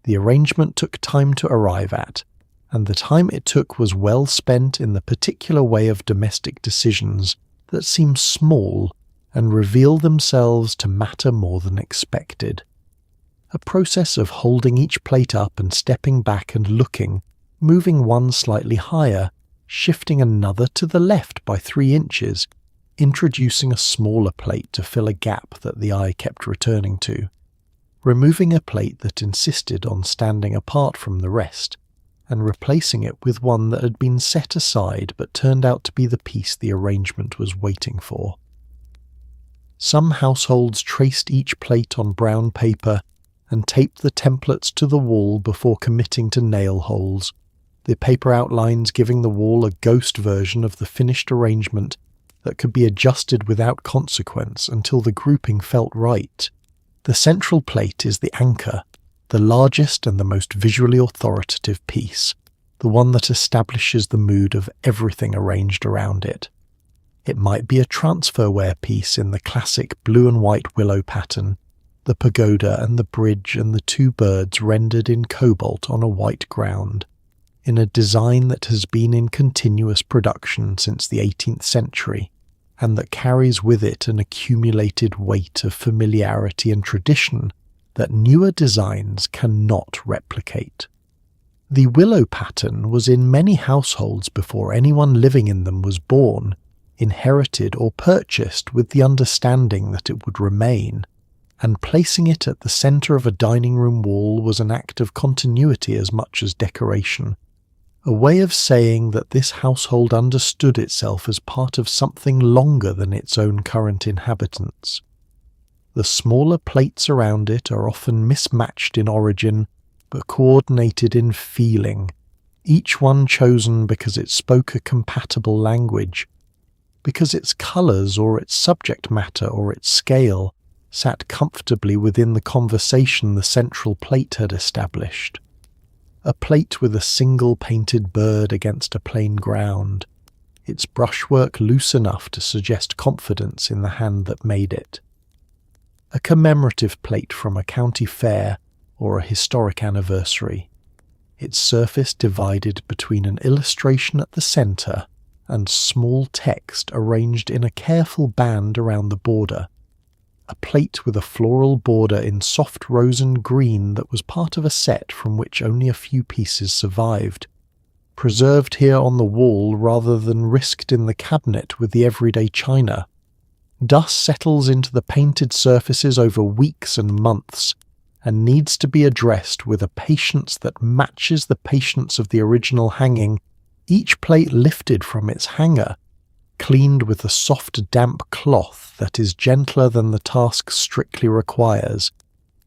Speaker 1: The arrangement took time to arrive at, and the time it took was well spent in the particular way of domestic decisions that seem small and reveal themselves to matter more than expected. A process of holding each plate up and stepping back and looking, moving one slightly higher, shifting another to the left by 3 inches, introducing a smaller plate to fill a gap that the eye kept returning to, removing a plate that insisted on standing apart from the rest, and replacing it with one that had been set aside but turned out to be the piece the arrangement was waiting for. Some households traced each plate on brown paper and taped the templates to the wall before committing to nail holes, the paper outlines giving the wall a ghost version of the finished arrangement that could be adjusted without consequence until the grouping felt right. The central plate is the anchor, the largest and the most visually authoritative piece, the one that establishes the mood of everything arranged around it. It might be a transferware piece in the classic blue and white willow pattern, the pagoda and the bridge and the 2 birds rendered in cobalt on a white ground, in a design that has been in continuous production since the 18th century, and that carries with it an accumulated weight of familiarity and tradition that newer designs cannot replicate. The willow pattern was in many households before anyone living in them was born, inherited or purchased with the understanding that it would remain, and placing it at the centre of a dining room wall was an act of continuity as much as decoration, a way of saying that this household understood itself as part of something longer than its own current inhabitants. The smaller plates around it are often mismatched in origin, but coordinated in feeling, each one chosen because it spoke a compatible language, because its colours or its subject matter or its scale sat comfortably within the conversation the central plate had established. a plate with a single painted bird against a plain ground, its brushwork loose enough to suggest confidence in the hand that made it. A commemorative plate from a county fair or a historic anniversary, its surface divided between an illustration at the centre and small text arranged in a careful band around the border. A plate with a floral border in soft rose and green that was part of a set from which only a few pieces survived, preserved here on the wall rather than risked in the cabinet with the everyday china. Dust settles into the painted surfaces over weeks and months, and needs to be addressed with a patience that matches the patience of the original hanging, each plate lifted from its hanger, cleaned with a soft damp cloth that is gentler than the task strictly requires,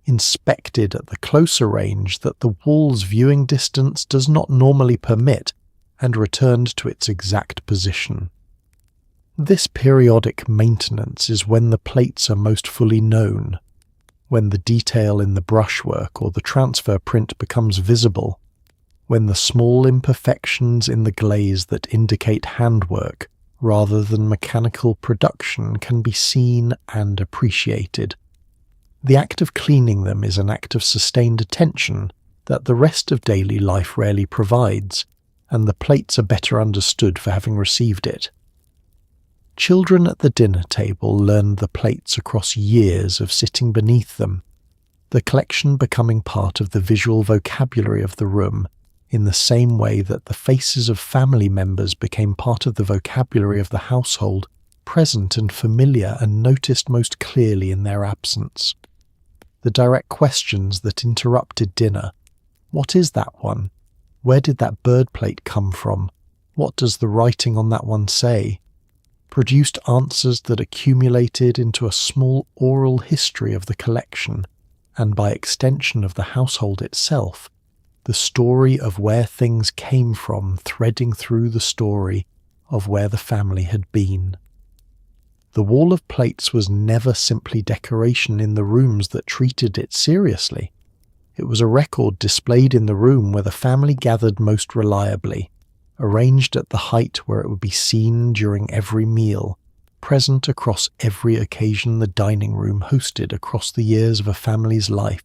Speaker 1: inspected at the closer range that the wall's viewing distance does not normally permit, and returned to its exact position. This periodic maintenance is when the plates are most fully known, when the detail in the brushwork or the transfer print becomes visible, when the small imperfections in the glaze that indicate handwork rather than mechanical production can be seen and appreciated. The act of cleaning them is an act of sustained attention that the rest of daily life rarely provides, and the plates are better understood for having received it. Children at the dinner table learned the plates across years of sitting beneath them, the collection becoming part of the visual vocabulary of the room, in the same way that the faces of family members became part of the vocabulary of the household, present and familiar and noticed most clearly in their absence. The direct questions that interrupted dinner: what is that one? Where did that bird plate come from? What does the writing on that one say? Produced answers that accumulated into a small oral history of the collection, and by extension of the household itself, the story of where things came from threading through the story of where the family had been. The wall of plates was never simply decoration in the rooms that treated it seriously. It was a record displayed in the room where the family gathered most reliably, arranged at the height where it would be seen during every meal, present across every occasion the dining room hosted across the years of a family's life,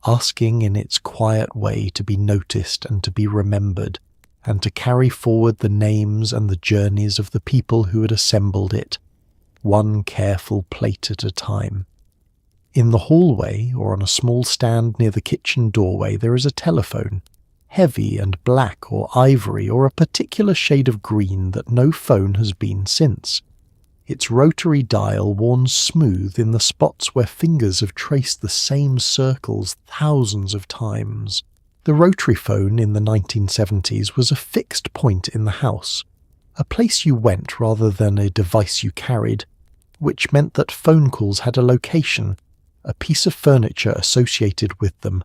Speaker 1: asking in its quiet way to be noticed and to be remembered, and to carry forward the names and the journeys of the people who had assembled it, one careful plate at a time. In the hallway, or on a small stand near the kitchen doorway, there is a telephone, heavy and black or ivory or a particular shade of green that no phone has been since. Its rotary dial warns smooth in the spots where fingers have traced the same circles thousands of times. The rotary phone in the 1970s was a fixed point in the house, a place you went rather than a device you carried, which meant that phone calls had a location, a piece of furniture associated with them,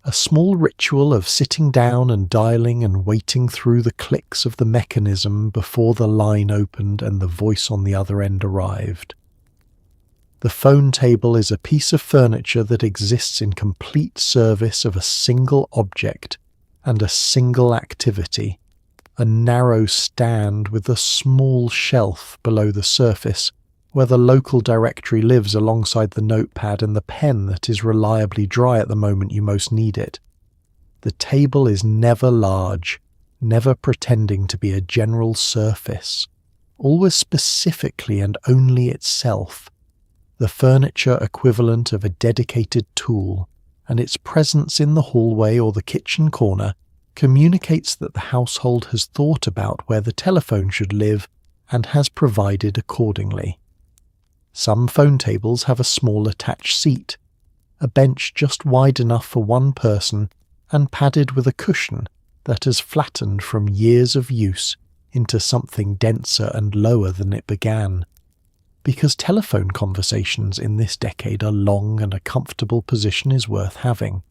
Speaker 1: a small ritual of sitting down and dialing and waiting through the clicks of the mechanism before the line opened and the voice on the other end arrived. The phone table is a piece of furniture that exists in complete service of a single object and a single activity, a narrow stand with a small shelf below the surface, where the local directory lives alongside the notepad and the pen that is reliably dry at the moment you most need it. The table is never large, never pretending to be a general surface, always specifically and only itself, the furniture equivalent of a dedicated tool, and its presence in the hallway or the kitchen corner communicates that the household has thought about where the telephone should live and has provided accordingly. Some phone tables have a small attached seat, a bench just wide enough for one person and padded with a cushion that has flattened from years of use into something denser and lower than it began. Because telephone conversations in this decade are long and a comfortable position is worth having.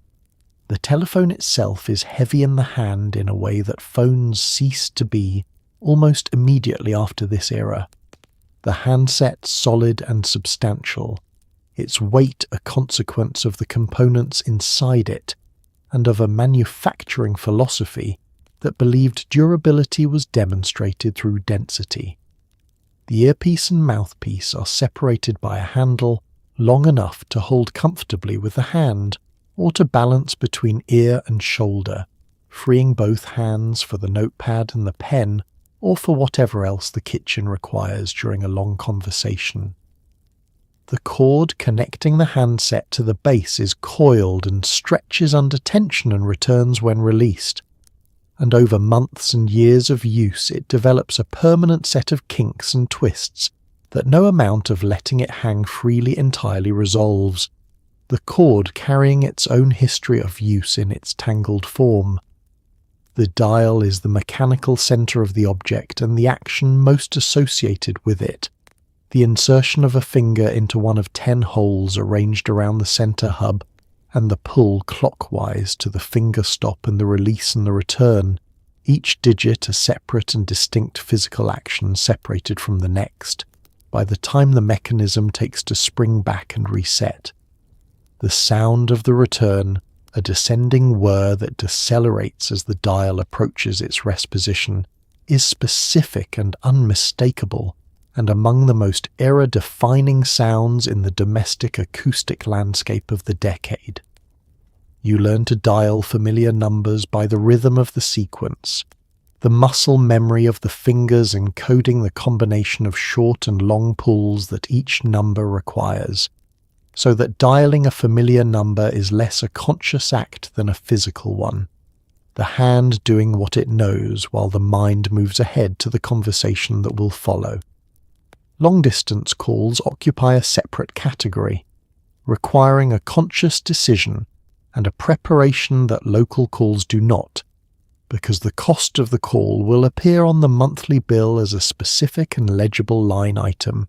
Speaker 1: The telephone itself is heavy in the hand in a way that phones ceased to be almost immediately after this era. The handset solid and substantial, its weight a consequence of the components inside it, and of a manufacturing philosophy that believed durability was demonstrated through density. The earpiece and mouthpiece are separated by a handle long enough to hold comfortably with the hand or to balance between ear and shoulder, freeing both hands for the notepad and the pen or for whatever else the kitchen requires during a long conversation. The cord connecting the handset to the base is coiled and stretches under tension and returns when released. And over months and years of use it develops a permanent set of kinks and twists that no amount of letting it hang freely entirely resolves, the cord carrying its own history of use in its tangled form. The dial is the mechanical centre of the object and the action most associated with it, the insertion of a finger into one of 10 holes arranged around the centre hub, and the pull clockwise to the finger stop and the release and the return, each digit a separate and distinct physical action separated from the next, by the time the mechanism takes to spring back and reset. The sound of the return, a descending whir that decelerates as the dial approaches its rest position, is specific and unmistakable, and among the most era-defining sounds in the domestic acoustic landscape of the decade. You learn to dial familiar numbers by the rhythm of the sequence, the muscle memory of the fingers encoding the combination of short and long pulls that each number requires, so that dialing a familiar number is less a conscious act than a physical one, the hand doing what it knows while the mind moves ahead to the conversation that will follow. Long-distance calls occupy a separate category, requiring a conscious decision and a preparation that local calls do not, because the cost of the call will appear on the monthly bill as a specific and legible line item,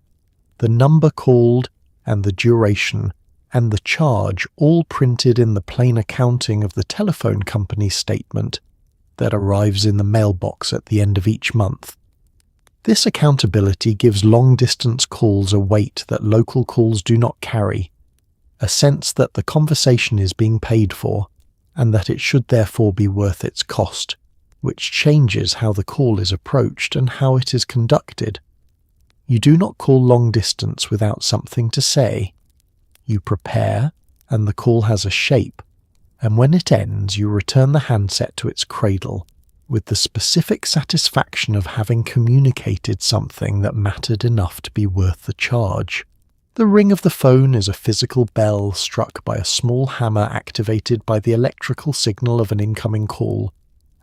Speaker 1: the number called and the duration and the charge all printed in the plain accounting of the telephone company's statement that arrives in the mailbox at the end of each month. This accountability gives long-distance calls a weight that local calls do not carry, a sense that the conversation is being paid for, and that it should therefore be worth its cost, which changes how the call is approached and how it is conducted. You do not call long distance without something to say. You prepare, and the call has a shape, and when it ends you return the handset to its cradle, with the specific satisfaction of having communicated something that mattered enough to be worth the charge. The ring of the phone is a physical bell struck by a small hammer activated by the electrical signal of an incoming call,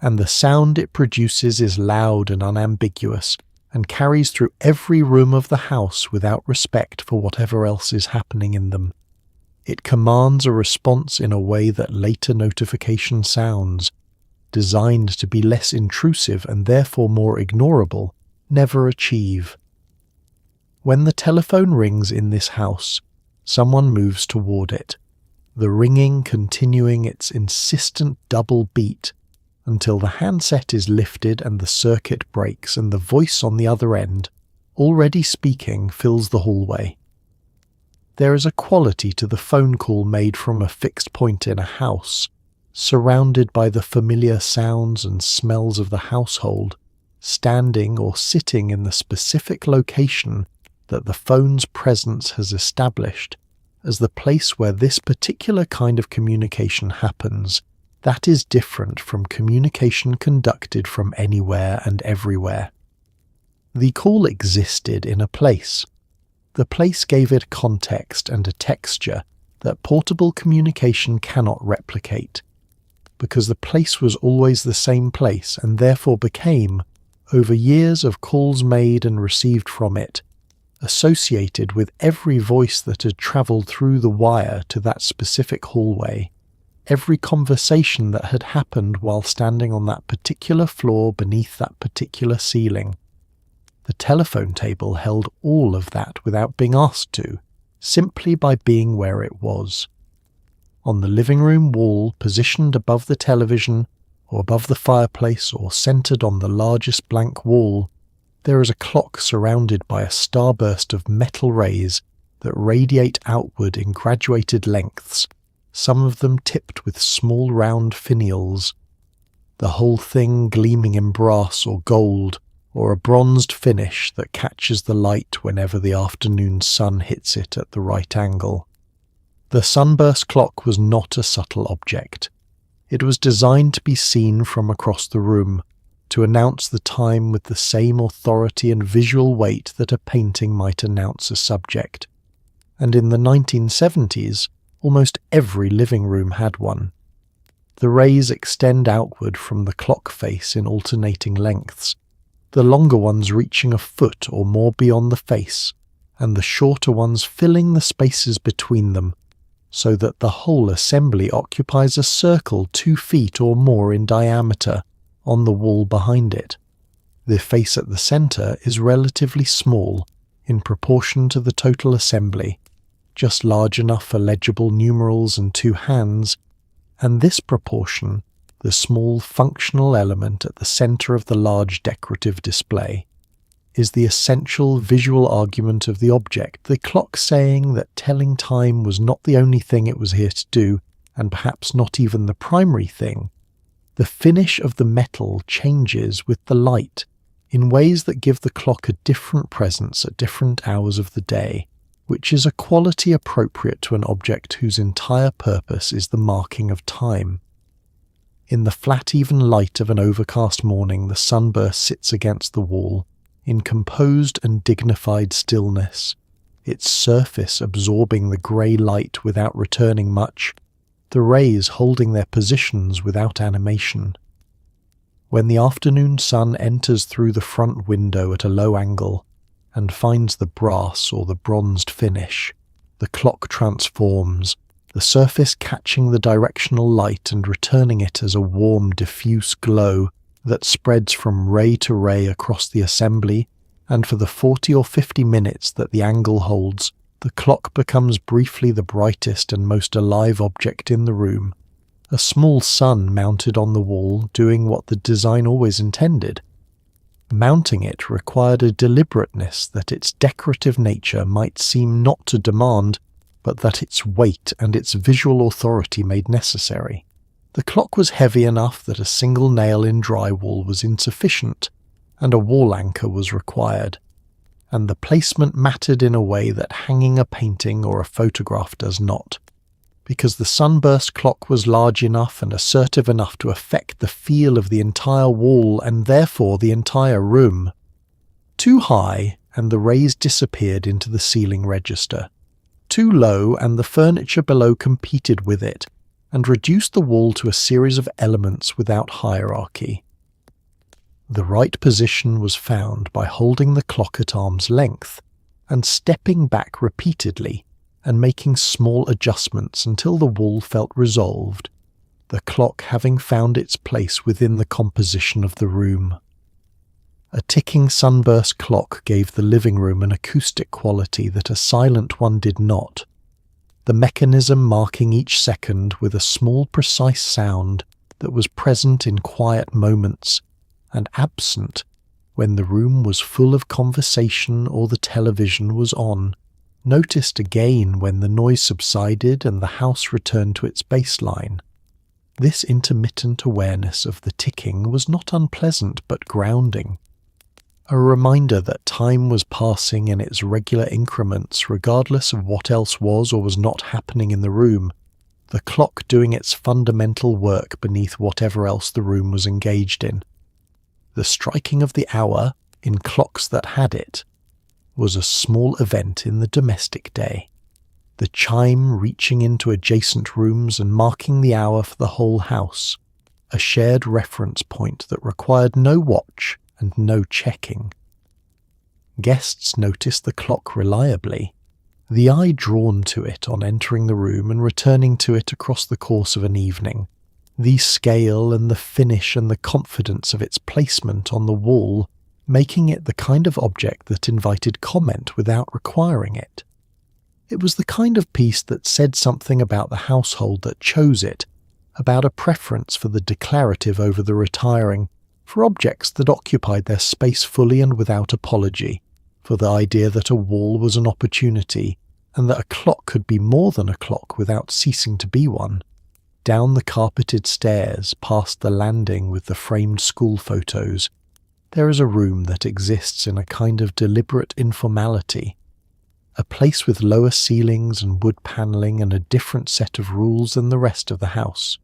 Speaker 1: and the sound it produces is loud and unambiguous, and carries through every room of the house without respect for whatever else is happening in them. It commands a response in a way that later notification sounds, designed to be less intrusive and therefore more ignorable, never achieve. When the telephone rings in this house, someone moves toward it, the ringing continuing its insistent double beat until the handset is lifted and the circuit breaks and the voice on the other end, already speaking, fills the hallway. There is a quality to the phone call made from a fixed point in a house, surrounded by the familiar sounds and smells of the household, standing or sitting in the specific location that the phone's presence has established as the place where this particular kind of communication happens, that is different from communication conducted from anywhere and everywhere. The call existed in a place. The place gave it context and a texture that portable communication cannot replicate, because the place was always the same place and therefore became, over years of calls made and received from it, associated with every voice that had travelled through the wire to that specific hallway, every conversation that had happened while standing on that particular floor beneath that particular ceiling. The telephone table held all of that without being asked to, simply by being where it was. On the living room wall, positioned above the television, or above the fireplace, or centred on the largest blank wall, there is a clock surrounded by a starburst of metal rays that radiate outward in graduated lengths, some of them tipped with small round finials, the whole thing gleaming in brass or gold, or a bronzed finish that catches the light whenever the afternoon sun hits it at the right angle. The sunburst clock was not a subtle object. It was designed to be seen from across the room, to announce the time with the same authority and visual weight that a painting might announce a subject. And in the 1970s, almost every living room had one. The rays extend outward from the clock face in alternating lengths, the longer ones reaching a foot or more beyond the face, and the shorter ones filling the spaces between them, so that the whole assembly occupies a circle 2 feet or more in diameter on the wall behind it. The face at the centre is relatively small in proportion to the total assembly, just large enough for legible numerals and 2 hands, and this proportion, the small functional element at the centre of the large decorative display, is the essential visual argument of the object, the clock saying that telling time was not the only thing it was here to do, and perhaps not even the primary thing. The finish of the metal changes with the light in ways that give the clock a different presence at different hours of the day, which is a quality appropriate to an object whose entire purpose is the marking of time. In the flat even light of an overcast morning, the sunburst sits against the wall, in composed and dignified stillness, its surface absorbing the grey light without returning much, the rays holding their positions without animation. When the afternoon sun enters through the front window at a low angle and finds the brass or the bronzed finish, the clock transforms, the surface catching the directional light and returning it as a warm, diffuse glow that spreads from ray to ray across the assembly, and for the 40 or 50 minutes that the angle holds, the clock becomes briefly the brightest and most alive object in the room, a small sun mounted on the wall doing what the design always intended. Mounting it required a deliberateness that its decorative nature might seem not to demand, but that its weight and its visual authority made necessary. The clock was heavy enough that a single nail in drywall was insufficient, and a wall anchor was required, and the placement mattered in a way that hanging a painting or a photograph does not, because the sunburst clock was large enough and assertive enough to affect the feel of the entire wall and therefore the entire room. Too high, and the rays disappeared into the ceiling register. Too low, and the furniture below competed with it, and reduced the wall to a series of elements without hierarchy. The right position was found by holding the clock at arm's length and stepping back repeatedly and making small adjustments until the wall felt resolved, the clock having found its place within the composition of the room. A ticking sunburst clock gave the living room an acoustic quality that a silent one did not, the mechanism marking each second with a small precise sound that was present in quiet moments and absent when the room was full of conversation or the television was on, noticed again when the noise subsided and the house returned to its baseline. This intermittent awareness of the ticking was not unpleasant but grounding, a reminder that time was passing in its regular increments regardless of what else was or was not happening in the room, the clock doing its fundamental work beneath whatever else the room was engaged in. The striking of the hour, in clocks that had it, was a small event in the domestic day, the chime reaching into adjacent rooms and marking the hour for the whole house, a shared reference point that required no watch and no checking. Guests noticed the clock reliably, the eye drawn to it on entering the room and returning to it across the course of an evening, the scale and the finish and the confidence of its placement on the wall making it the kind of object that invited comment without requiring it. It was the kind of piece that said something about the household that chose it, about a preference for the declarative over the retiring, for objects that occupied their space fully and without apology, for the idea that a wall was an opportunity, and that a clock could be more than a clock without ceasing to be one. Down the carpeted stairs, past the landing with the framed school photos, there is a room that exists in a kind of deliberate informality, a place with lower ceilings and wood panelling and a different set of rules than the rest of the house.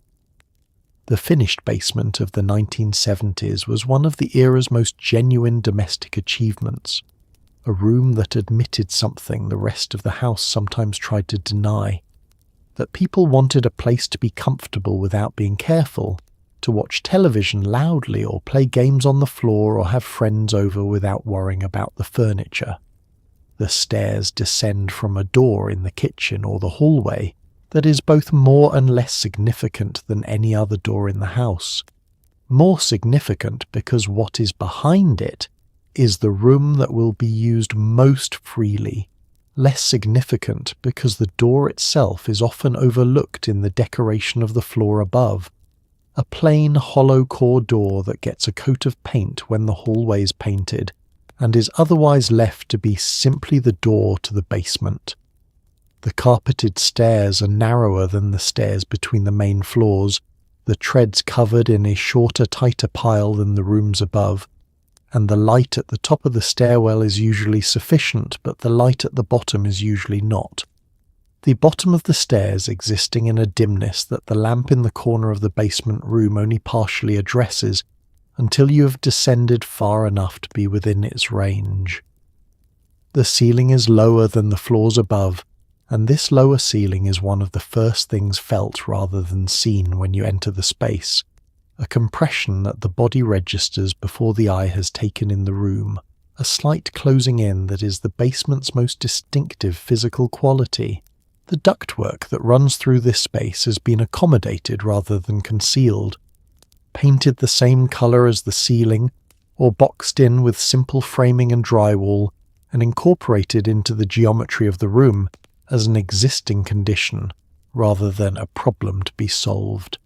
Speaker 1: The finished basement of the 1970s was one of the era's most genuine domestic achievements, a room that admitted something the rest of the house sometimes tried to deny, that people wanted a place to be comfortable without being careful, to watch television loudly or play games on the floor or have friends over without worrying about the furniture. The stairs descend from a door in the kitchen or the hallway that is both more and less significant than any other door in the house. More significant because what is behind it is the room that will be used most freely. Less significant because the door itself is often overlooked in the decoration of the floor above. A plain hollow core door that gets a coat of paint when the hallway is painted, and is otherwise left to be simply the door to the basement. The carpeted stairs are narrower than the stairs between the main floors, the treads covered in a shorter, tighter pile than the rooms above, and the light at the top of the stairwell is usually sufficient, but the light at the bottom is usually not. The bottom of the stairs existing in a dimness that the lamp in the corner of the basement room only partially addresses, until you have descended far enough to be within its range. The ceiling is lower than the floors above, and this lower ceiling is one of the first things felt rather than seen when you enter the space, a compression that the body registers before the eye has taken in the room, a slight closing in that is the basement's most distinctive physical quality. The ductwork that runs through this space has been accommodated rather than concealed, painted the same colour as the ceiling, or boxed in with simple framing and drywall, and incorporated into the geometry of the room as an existing condition rather than a problem to be solved.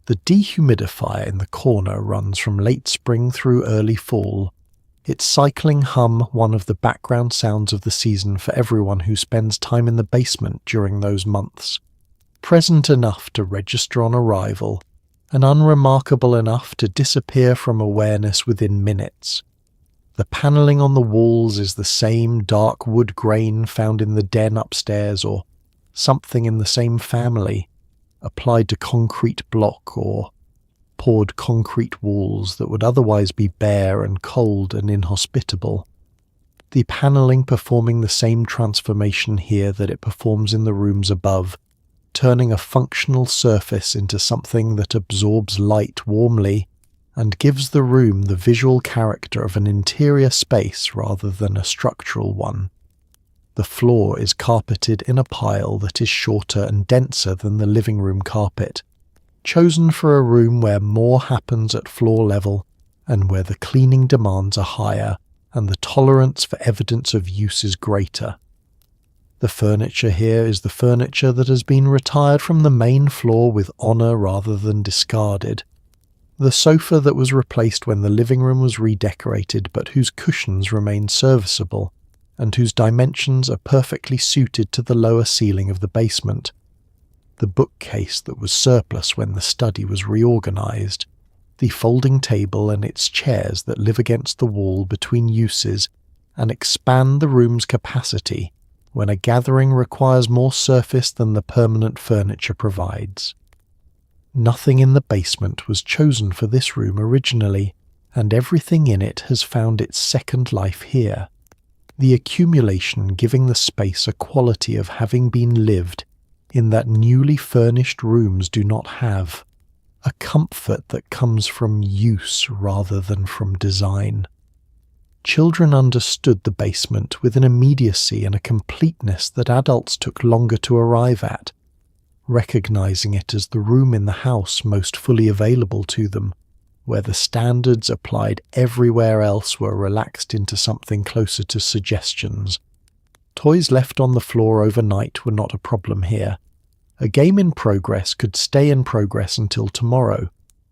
Speaker 1: The dehumidifier in the corner runs from late spring through early fall, its cycling hum one of the background sounds of the season for everyone who spends time in the basement during those months, present enough to register on arrival, and unremarkable enough to disappear from awareness within minutes. The panelling on the walls is the same dark wood grain found in the den upstairs or something in the same family, applied to concrete block or poured concrete walls that would otherwise be bare and cold and inhospitable. The panelling performing the same transformation here that it performs in the rooms above, turning a functional surface into something that absorbs light warmly and gives the room the visual character of an interior space rather than a structural one. The floor is carpeted in a pile that is shorter and denser than the living room carpet, chosen for a room where more happens at floor level and where the cleaning demands are higher and the tolerance for evidence of use is greater. The furniture here is the furniture that has been retired from the main floor with honour rather than discarded. The sofa that was replaced when the living room was redecorated but whose cushions remain serviceable, and whose dimensions are perfectly suited to the lower ceiling of the basement. The bookcase that was surplus when the study was reorganised. The folding table and its chairs that live against the wall between uses and expand the room's capacity when a gathering requires more surface than the permanent furniture provides. Nothing in the basement was chosen for this room originally, and everything in it has found its second life here. The accumulation giving the space a quality of having been lived in that newly furnished rooms do not have, a comfort that comes from use rather than from design. Children understood the basement with an immediacy and a completeness that adults took longer to arrive at, recognizing it as the room in the house most fully available to them, where the standards applied everywhere else were relaxed into something closer to suggestions. Toys left on the floor overnight were not a problem here. A game in progress could stay in progress until tomorrow,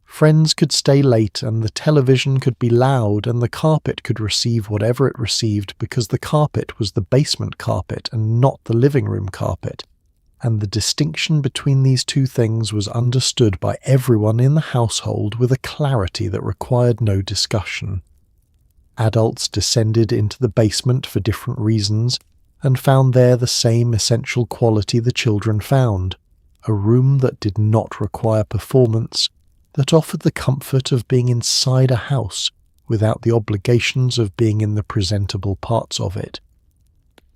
Speaker 1: Friends could stay late, and the television could be loud, and the carpet could receive whatever it received because the carpet was the basement carpet and not the living room carpet. And the distinction between these two things was understood by everyone in the household with a clarity that required no discussion. Adults descended into the basement for different reasons and found there the same essential quality the children found, a room that did not require performance, that offered the comfort of being inside a house without the obligations of being in the presentable parts of it.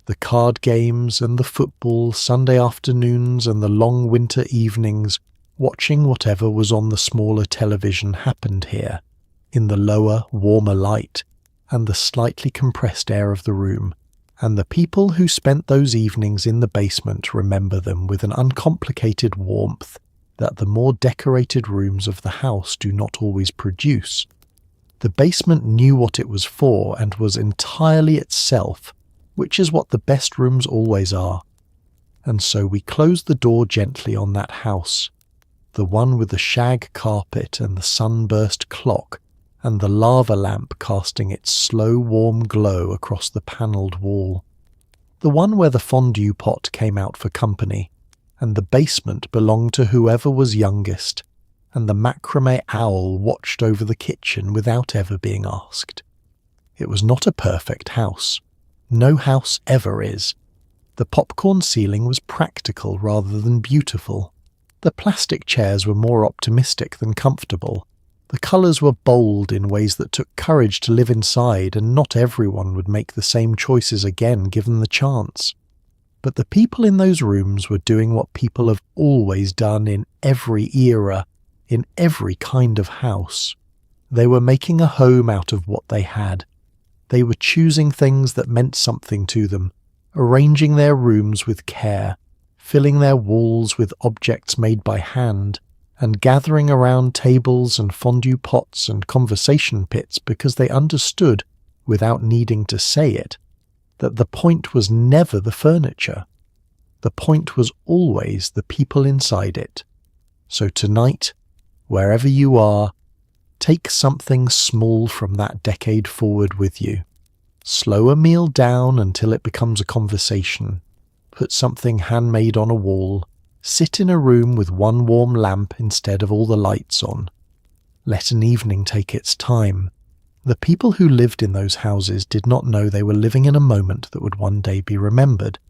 Speaker 1: The card games and the football Sunday afternoons and the long winter evenings, watching whatever was on the smaller television happened here, in the lower, warmer light and the slightly compressed air of the room, and the people who spent those evenings in the basement remember them with an uncomplicated warmth that the more decorated rooms of the house do not always produce. The basement knew what it was for and was entirely itself, which is what the best rooms always are. And so we closed the door gently on that house, the one with the shag carpet and the sunburst clock and the lava lamp casting its slow warm glow across the panelled wall, the one where the fondue pot came out for company, and the basement belonged to whoever was youngest, and the macramé owl watched over the kitchen without ever being asked. It was not a perfect house. No house ever is. The popcorn ceiling was practical rather than beautiful. The plastic chairs were more optimistic than comfortable. The colours were bold in ways that took courage to live inside, and not everyone would make the same choices again given the chance. But the people in those rooms were doing what people have always done in every era, in every kind of house. They were making a home out of what they had. They were choosing things that meant something to them, arranging their rooms with care, filling their walls with objects made by hand, and gathering around tables and fondue pots and conversation pits because they understood, without needing to say it, that the point was never the furniture. The point was always the people inside it. So tonight, wherever you are, take something small from that decade forward with you. Slow a meal down until it becomes a conversation. Put something handmade on a wall. Sit in a room with one warm lamp instead of all the lights on. Let an evening take its time. The people who lived in those houses did not know they were living in a moment that would one day be remembered.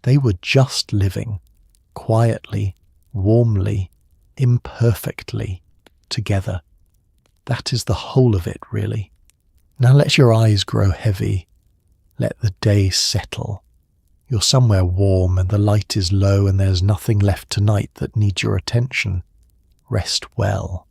Speaker 1: They were just living, quietly, warmly, imperfectly, together. That is the whole of it, really. Now let your eyes grow heavy. Let the day settle. You're somewhere warm and the light is low and there's nothing left tonight that needs your attention. Rest well.